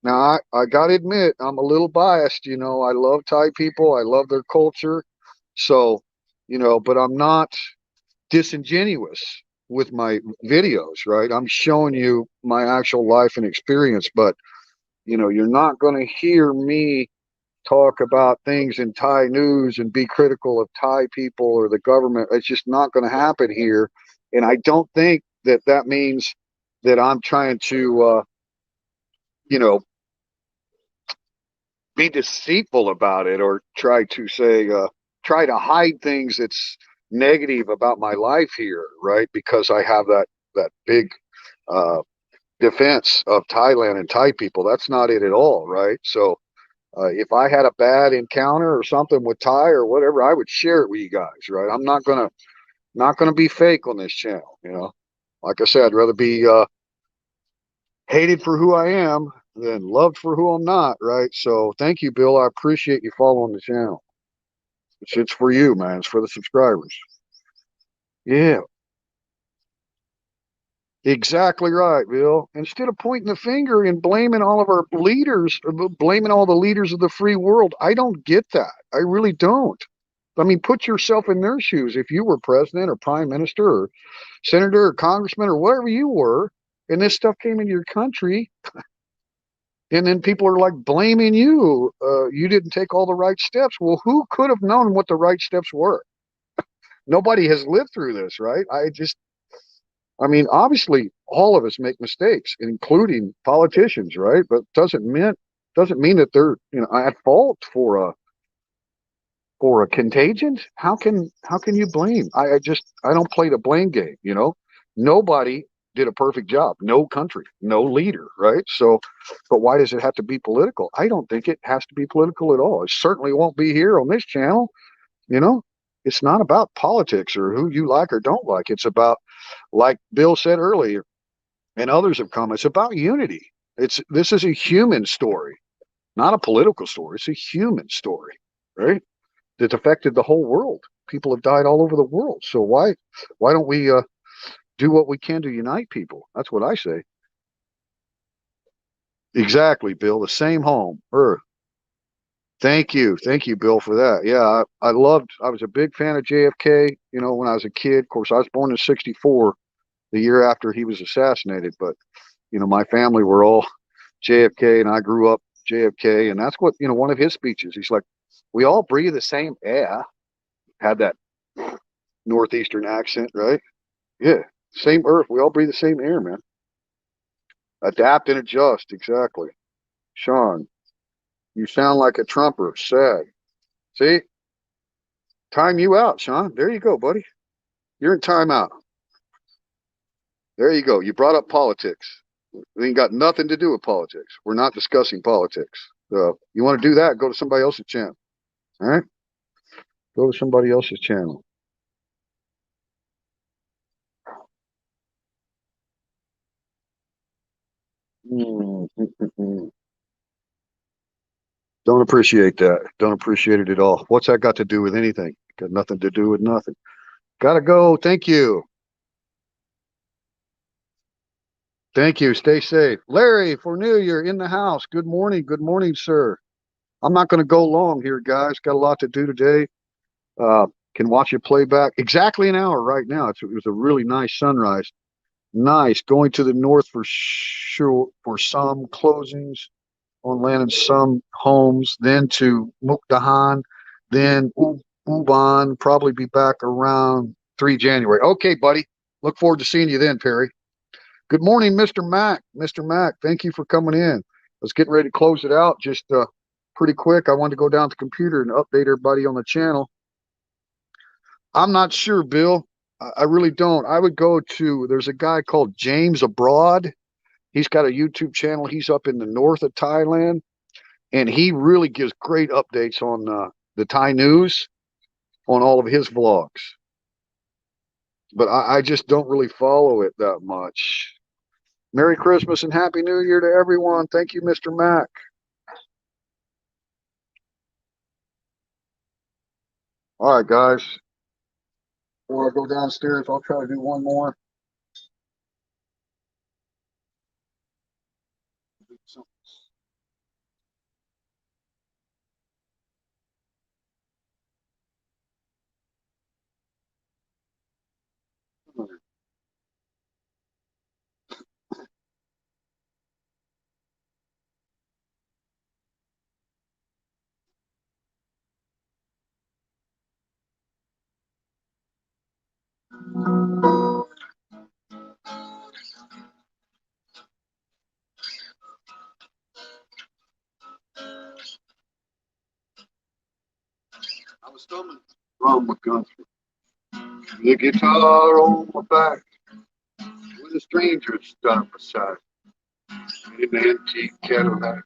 Now I gotta admit, I'm a little biased, you know. I love Thai people, I love their culture. So, you know, but I'm not disingenuous with my videos, right? I'm showing you my actual life and experience, but you know, you're not gonna hear me talk about things in Thai news and be critical of Thai people or the government. It's just not going to happen here. And I don't think that that means that I'm trying to, you know, be deceitful about it or try to say, try to hide things that's negative about my life here, right? Because I have that big uh, defense of Thailand and Thai people. That's not it at all, right? So if I had a bad encounter or something with Ty or whatever, I would share it with you guys, right? I'm not gonna be fake on this channel, you know. Like I said, I'd rather be hated for who I am than loved for who I'm not, right? So thank you, Bill. I appreciate you following the channel. It's for you, man. It's for the subscribers. Yeah, exactly right, Bill. Instead of pointing the finger and blaming all of our leaders, blaming all the leaders of the free world, I don't get that. I really don't. I mean, put yourself in their shoes. If you were president or prime minister or senator or congressman or whatever you were, and this stuff came into your country, and then people are like blaming you, you didn't take all the right steps. Well, who could have known what the right steps were? Nobody has lived through this, right? I mean, obviously, all of us make mistakes, including politicians, right? But doesn't mean that they're at fault for a contagion. How can you blame? I don't play the blame game. You know, nobody did a perfect job. No country, no leader, right? So, but why does it have to be political? I don't think it has to be political at all. It certainly won't be here on this channel. You know, it's not about politics or who you like or don't like. It's about, like Bill said earlier, and others have come. It's about unity. This is a human story, not a political story. It's a human story, right? That's affected the whole world. People have died all over the world. So why don't we do what we can to unite people? That's what I say. Exactly, Bill. The same home, Earth. Thank you, Bill, for that. Yeah, I was a big fan of JFK. You know, when I was a kid. Of course, I was born in '64, the year after he was assassinated. But you know, my family were all JFK, and I grew up JFK, and that's what one of his speeches. He's like, "We all breathe the same air." Had that northeastern accent, right? Yeah, same earth. We all breathe the same air, man. Adapt and adjust. Exactly. Sean, you sound like a Trumper. Sad. See, time you out, Sean. There you go, buddy. You're in timeout. There you go. You brought up politics. It ain't got nothing to do with politics. We're not discussing politics. So you want to do that? Go to somebody else's channel. All right. Go to somebody else's channel. Don't appreciate that. Don't appreciate it at all. What's that got to do with anything? Got nothing to do with nothing. Gotta go. Thank you. Thank you. Stay safe. Larry, for New Year in the house. Good morning. Good morning, sir. I'm not going to go long here, guys. Got a lot to do today. Uh, can watch it play back. Exactly an hour right now. It was a really nice sunrise. Nice. Going to the north for sure for some closings on land and some homes. Then to Mukdahan. Then Uban. Probably be back around 3 January. Okay, buddy. Look forward to seeing you then, Perry. Good morning, Mr. Mac. Mr. Mac, thank you for coming in. Let's get ready to close it out. Just pretty quick. I wanted to go down to the computer and update everybody on the channel. I'm not sure, Bill. I really don't. I would go to, there's a guy called James Abroad. He's got a YouTube channel. He's up in the north of Thailand, and he really gives great updates on the Thai news on all of his vlogs. But I just don't really follow it that much. Merry Christmas and Happy New Year to everyone. Thank you, Mr. Mac. All right, guys. Before I go downstairs, I'll try to do one more. I was stumbling around my country, the guitar on my back, with a stranger stopped beside me in an antique Cadillac.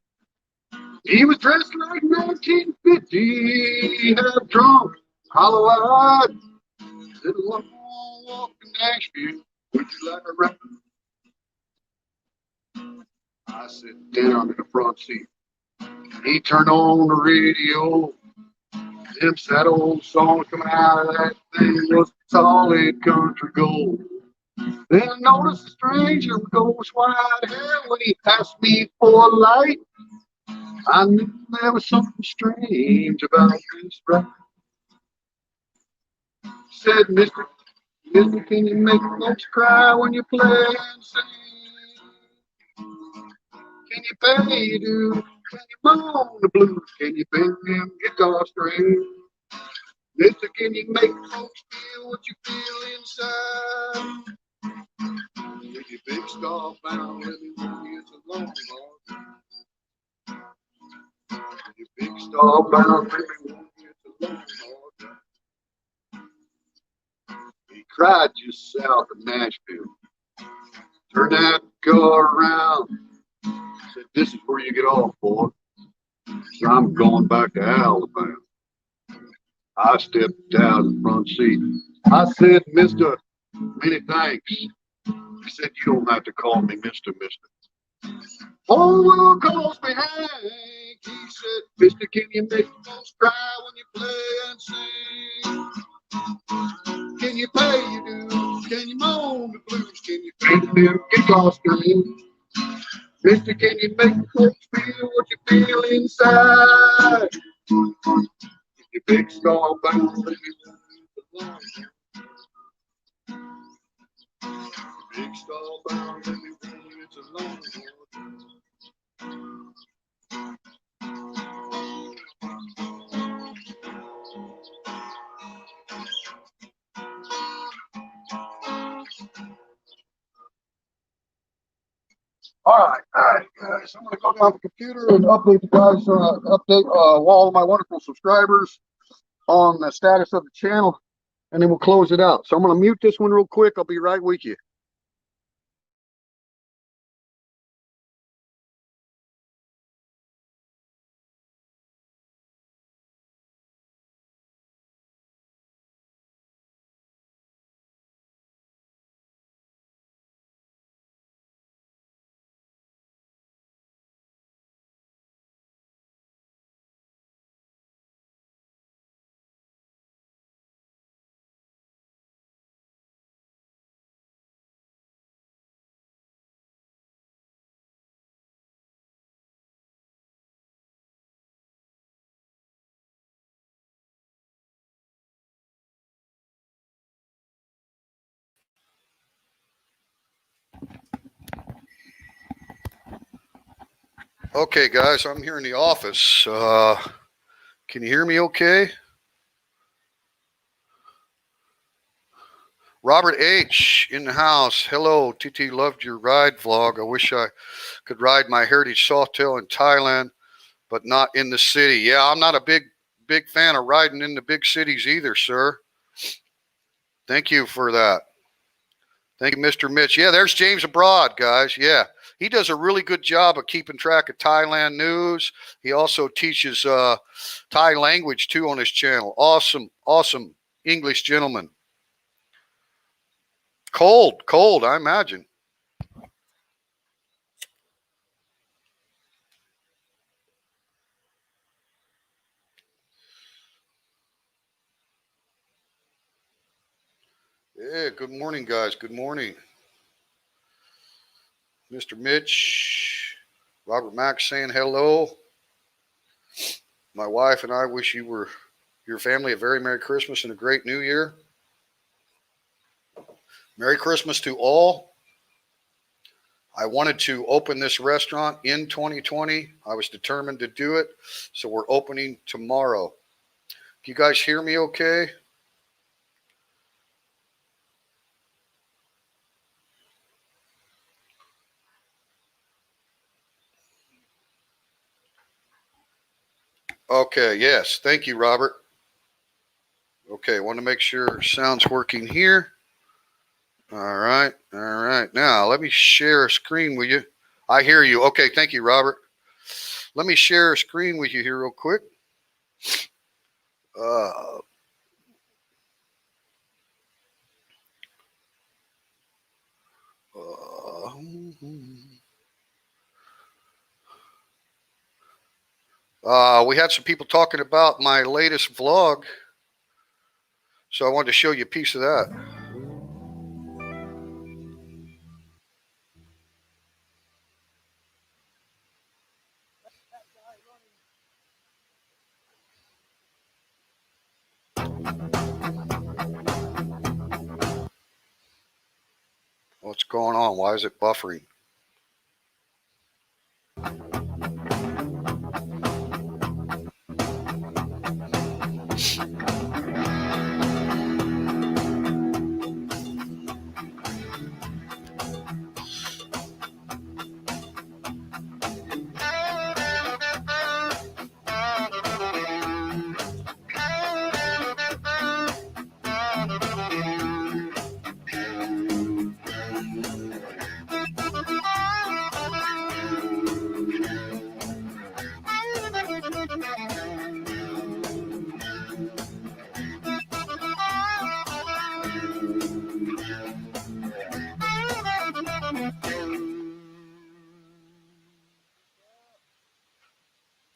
He was dressed like 1950, half drunk, hollow-eyed, little long walk in Nashville. Would you like a ride? I sit down in the front seat. He turned on the radio. Them sad old song coming out of that thing was solid country gold. Then I noticed a stranger with ghost white hair when he passed me for a light. I knew there was something strange about this ride. Said, Mister, can you make folks cry when you play and sing? Can you pay, dude? Can you moan the blues? Can you bend them guitar strings? Mister, can you make folks feel what you feel inside? With your big star bound, let me know it's a long hard. With your big star bound, let me know it's a long hard. He cried just south of Nashville. Turned that car around. Said, this is where you get off, boy. So I'm going back to Alabama. I stepped out of the front seat. I said, Mister, many thanks. He said, you don't have to call me Mister. Oh, well, calls me Hank. He said, Mister, can you make folks cry when you play and sing? Can you pay your dues? Can you moan the blues? Can you bend them guitar strings? Mister, can you make folks feel what you feel inside? Your big star bound, let me know it's a long big star bound, let me know it's a long all right, guys. I'm going to go down the computer and update the guys, all of my wonderful subscribers on the status of the channel, and then we'll close it out. So I'm going to mute this one real quick. I'll be right with you. Okay, guys, I'm here in the office. Can you hear me okay? Robert H. in the house. Hello, TT, loved your ride vlog. I wish I could ride my heritage sawtail in Thailand, but not in the city. Yeah, I'm not a big fan of riding in the big cities either, sir. Thank you for that. Thank you, Mr. Mitch. Yeah, there's James Abroad, guys. Yeah, he does a really good job of keeping track of Thailand news. He also teaches Thai language, too, on his channel. Awesome English gentleman. Cold, I imagine. Yeah, good morning, guys. Good morning. Mr. Mitch, Robert Mack saying hello. My wife and I wish your family a very Merry Christmas and a great New Year. Merry Christmas to all. I wanted to open this restaurant in 2020. I was determined to do it. So we're opening tomorrow. Can you guys hear me okay? Okay, yes. Thank you, Robert. Okay, I want to make sure sound's working here. All right, all right. Now, let me share a screen with you. I hear you. Okay, thank you, Robert. Let me share a screen with you here real quick. Uh, uh, we had some people talking about my latest vlog, so I wanted to show you a piece of that. What's going on? Why is it buffering?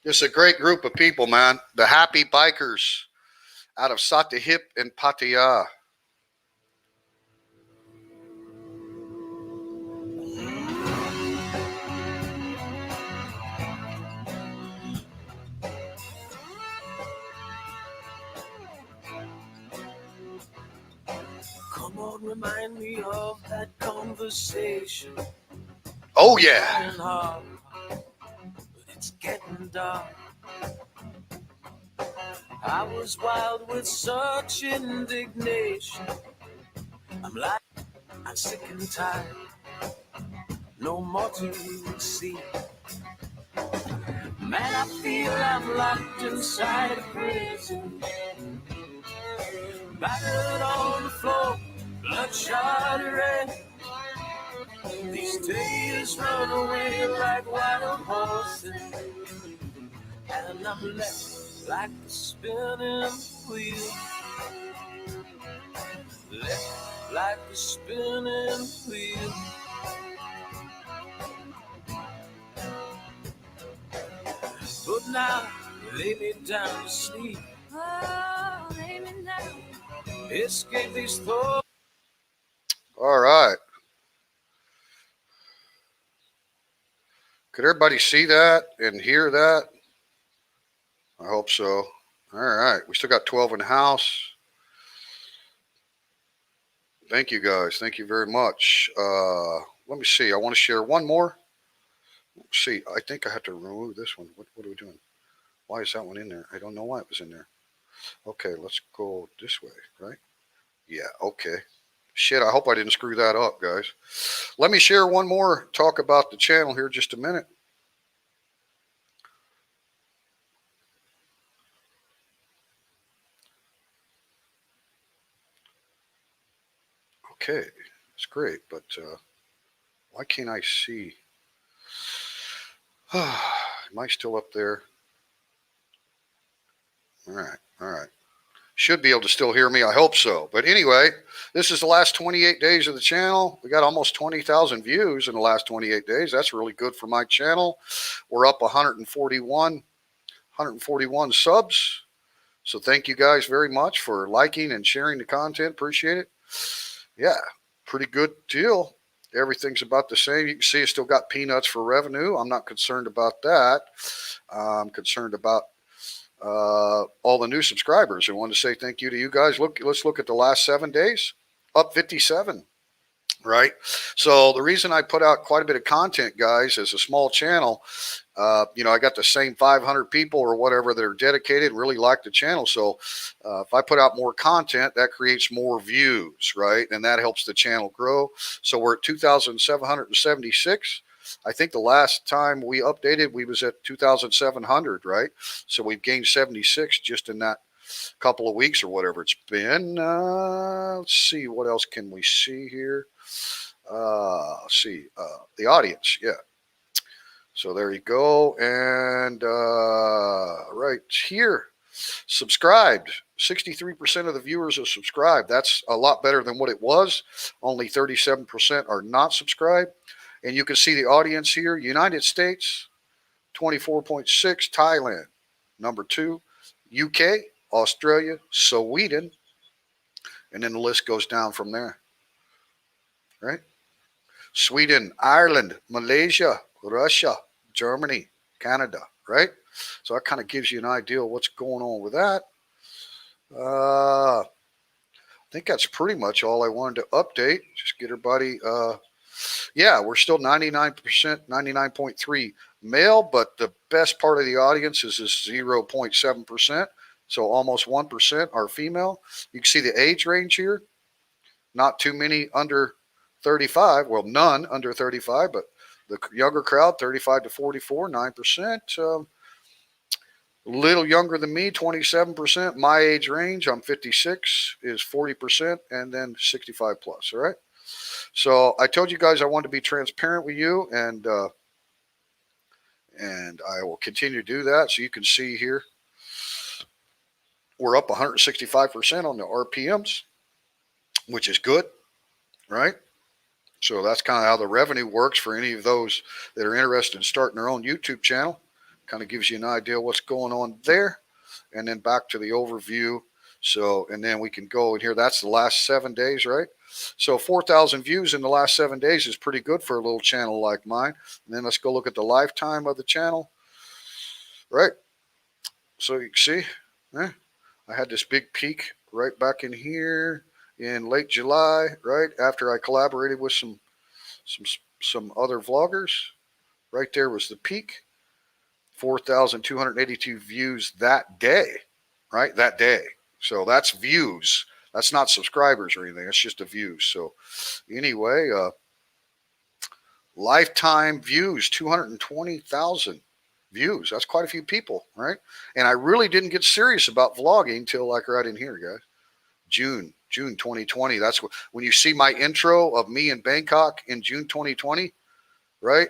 It's a great group of people, man. The happy bikers out of Sattahip and Pattaya. Come on, remind me of that conversation. Oh, yeah. Hard, but it's getting dark. I was wild with such indignation. I'm sick and tired. No more to see. Man, I feel I'm locked inside a prison. Battered on the floor, bloodshot red. These days run away like wild horses, and I'm left like a spinning wheel. Left like a spinning wheel. But now, lay me down to sleep. Oh, lay me down. Escape these thoughts. All right. Could everybody see that and hear that? I hope so. All right. We still got 12 in the house. Thank you, guys. Thank you very much. Let me see. I want to share one more. Let's see. I think I have to remove this one. What are we doing? Why is that one in there? I don't know why it was in there. Okay, let's go this way, right? Yeah, okay. Shit, I hope I didn't screw that up, guys. Let me share one more talk about the channel here just a minute. Okay, it's great, but why can't I see? Am I still up there? All right, all right. Should be able to still hear me. I hope so. But anyway, this is the last 28 days of the channel. We got almost 20,000 views in the last 28 days. That's really good for my channel. We're up 141 subs. So thank you guys very much for liking and sharing the content. Appreciate it. yeah, pretty good deal. Everything's about the same. You can see I still got peanuts for revenue. I'm not concerned about that. I'm concerned about all the new subscribers. I want to say thank you to you guys. Let's look at the last 7 days. Up 57. Right. So the reason I put out quite a bit of content, guys, as a small channel, I got the same 500 people or whatever that are dedicated, really like the channel. So if I put out more content, that creates more views, right? And that helps the channel grow. So we're at 2,776. I think the last time we updated, we was at 2,700, right? So we've gained 76 just in that couple of weeks or whatever it's been. Let's see, what else can we see here? The audience, yeah. So there you go, and right here, subscribed. 63% of the viewers are subscribed. That's a lot better than what it was. Only 37% are not subscribed. And you can see the audience here. United States, 24.6. Thailand, number 2. UK, Australia, Sweden, and then the list goes down from there. Right? Sweden, Ireland, Malaysia, Russia, Germany, Canada, right? So that kind of gives you an idea of what's going on with that. I think that's pretty much all I wanted to update. Just get everybody, yeah, we're still 99%, 99.3 male, but the best part of the audience is this 0.7%. So almost 1% are female. You can see the age range here. Not too many under 35. Well, none under 35, but the younger crowd, 35 to 44, 9%. A little younger than me, 27%. My age range, I'm 56, is 40%, and then 65 plus. All right. So I told you guys I wanted to be transparent with you, and I will continue to do that. So you can see here, we're up 165% on the RPMs, which is good, right? So that's kind of how the revenue works for any of those that are interested in starting their own YouTube channel. Kind of gives you an idea of what's going on there. And then back to the overview. So, and then we can go in here. That's the last 7 days, right? So 4,000 views in the last 7 days is pretty good for a little channel like mine. And then let's go look at the lifetime of the channel, right? So you can see, I had this big peak right back in here in late July, right after I collaborated with some other vloggers. Right there was the peak. 4,282 views that day, right? That day. So that's views. That's not subscribers or anything. That's just the views. So anyway, lifetime views, 220,000 views. That's quite a few people, right? And I really didn't get serious about vlogging till like right in here, guys. June 2020. That's when you see my intro of me in Bangkok in June 2020, right?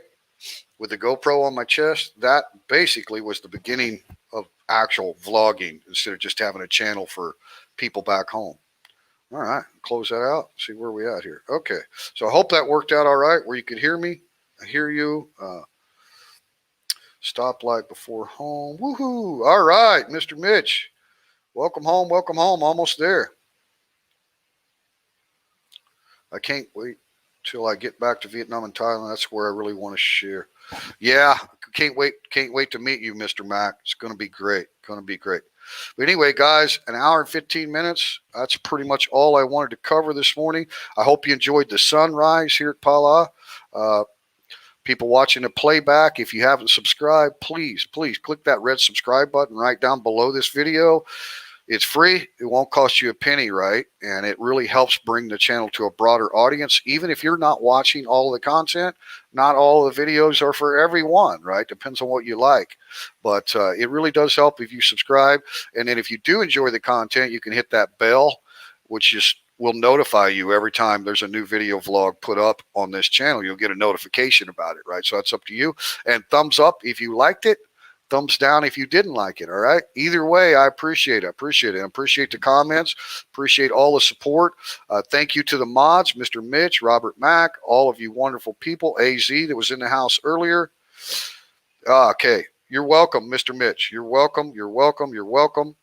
With the GoPro on my chest, that basically was the beginning of actual vlogging instead of just having a channel for people back home. All right, close that out. See where we at here. Okay, so I hope that worked out all right where you could hear me. I hear you. Stoplight before home. Woohoo! All right, Mr. Mitch. Welcome home. Welcome home. Almost there. I can't wait till I get back to Vietnam and Thailand. That's where I really want to share. Yeah, can't wait to meet you, Mr. Mac. It's going to be great. Going to be great. But anyway, guys, an hour and 15 minutes. That's pretty much all I wanted to cover this morning. I hope you enjoyed the sunrise here at Pala. People watching the playback, if you haven't subscribed, please click that red subscribe button right down below this video. It's free. It won't cost you a penny, right? And it really helps bring the channel to a broader audience. Even if you're not watching all the content, not all the videos are for everyone, right? Depends on what you like. But it really does help if you subscribe. And then if you do enjoy the content, you can hit that bell, which will notify you every time there's a new video vlog put up on this channel. You'll get a notification about it, right? So that's up to you. And thumbs up if you liked it. Thumbs down if you didn't like it, all right? Either way, I appreciate it. I appreciate the comments. Appreciate all the support. Thank you to the mods, Mr. Mitch, Robert Mack, all of you wonderful people. AZ that was in the house earlier. Okay. You're welcome, Mr. Mitch. You're welcome. You're welcome. You're welcome.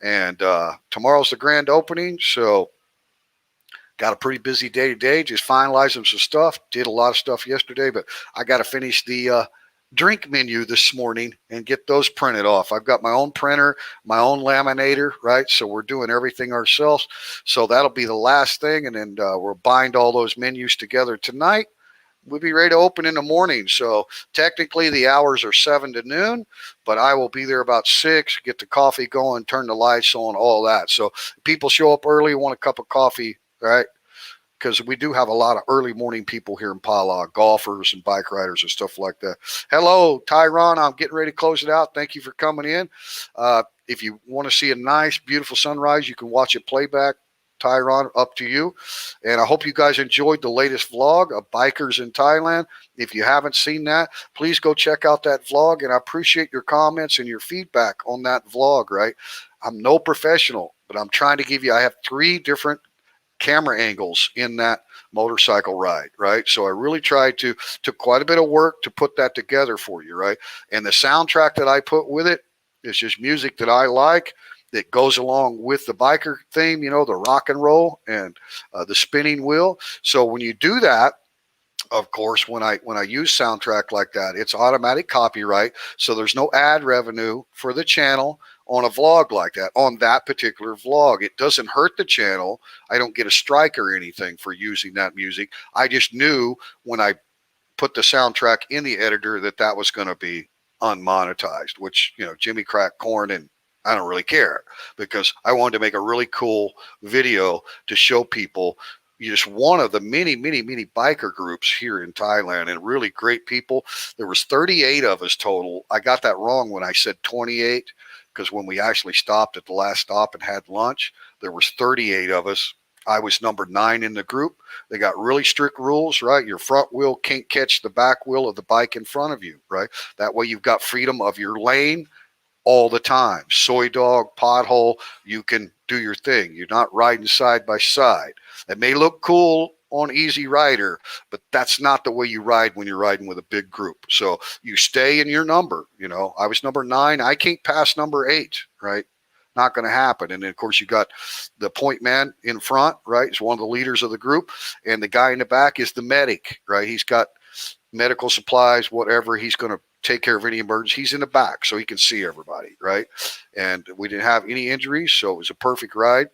And tomorrow's the grand opening. So Got a pretty busy day today, just finalizing some stuff. Did a lot of stuff yesterday, but I got to finish the drink menu this morning and get those printed off. I've got my own printer, my own laminator, right? So we're doing everything ourselves. So that'll be the last thing. And then we'll bind all those menus together tonight. We'll be ready to open in the morning. So technically the hours are 7 to noon, but I will be there about 6, get the coffee going, turn the lights on, all that. So people show up early, want a cup of coffee, right? Because we do have a lot of early morning people here in Pala, golfers and bike riders and stuff like that. Hello, Tyron. I'm getting ready to close it out. Thank you for coming in. If you want to see a nice, beautiful sunrise, you can watch it playback. Tyron, up to you. And I hope you guys enjoyed the latest vlog of bikers in Thailand. If you haven't seen that, please go check out that vlog. And I appreciate your comments and your feedback on that vlog, right? I'm no professional, but I'm trying to give you, I have 3 different camera angles in that motorcycle ride, right? So I really tried to took quite a bit of work to put that together for you, right? And the soundtrack that I put with it is just music that I like that goes along with the biker theme, the rock and roll and the spinning wheel. So when you do that, of course, when I use soundtrack like that, it's automatic copyright. So there's no ad revenue for the channel on a vlog like that, on that particular vlog. It doesn't hurt the channel. I don't get a strike or anything for using that music. I just knew when I put the soundtrack in the editor that was going to be unmonetized, which, Jimmy Crack Corn, and I don't really care because I wanted to make a really cool video to show people just one of the many, many, many biker groups here in Thailand, and really great people. There was 38 of us total. I got that wrong when I said 28 because when we actually stopped at the last stop and had lunch, there was 38 of us. I was number 9 in the group. They got really strict rules, right? Your front wheel can't catch the back wheel of the bike in front of you, right? That way you've got freedom of your lane all the time. Soy dog, pothole, you can do your thing. You're not riding side by side. It may look cool on Easy Rider, but that's not the way you ride when you're riding with a big group. So you stay in your number. I was number 9. I can't pass number 8, right? Not going to happen. And then, of course, you got the point man in front, right? He's one of the leaders of the group. And the guy in the back is the medic, right? He's got medical supplies, whatever. He's going to take care of any emergency. He's in the back so he can see everybody, right? And we didn't have any injuries, so it was a perfect ride.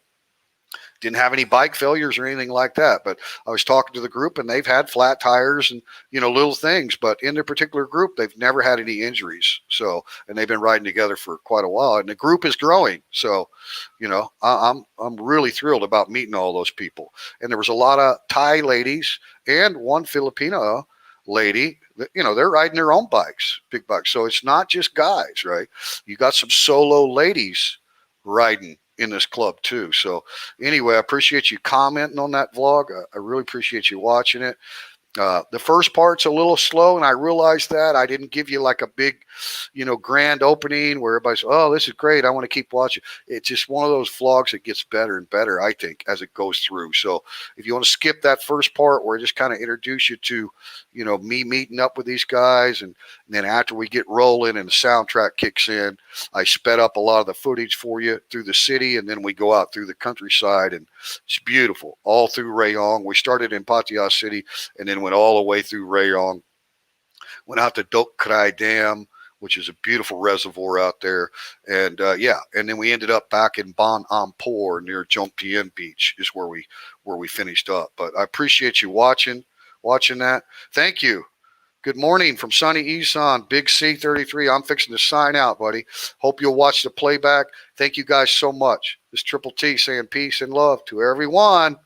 Didn't have any bike failures or anything like that. But I was talking to the group, and they've had flat tires and little things. But in their particular group, they've never had any injuries. So, and they've been riding together for quite a while, and the group is growing. So, I'm really thrilled about meeting all those people. And there was a lot of Thai ladies and one Filipino lady. They're riding their own bikes, big bikes. So it's not just guys, right? You got some solo ladies riding in this club too. So anyway, I appreciate you commenting on that vlog. I really appreciate you watching it. The first part's a little slow, and I realized that. I didn't give you like a big, grand opening where everybody's, oh, this is great, I want to keep watching. It's just one of those vlogs that gets better and better, I think, as it goes through. So if you want to skip that first part where I just kind of introduce you to, me meeting up with these guys, and then after we get rolling and the soundtrack kicks in, I sped up a lot of the footage for you through the city, and then we go out through the countryside, and it's beautiful, all through Rayong. We started in Pattaya City, and then went all the way through Rayong, went out to Dok Krai Dam, which is a beautiful reservoir out there. And and then we ended up back in Bon Ampor near Jomtien Beach is where we finished up. But I appreciate you watching that. Thank you. Good morning from sunny Isan, Big C33. I'm fixing to sign out, buddy. Hope you'll watch the playback. Thank you guys so much. This Triple T saying peace and love to everyone.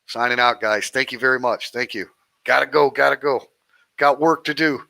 Signing out, guys. Thank you very much. Thank you. Gotta go. Got work to do.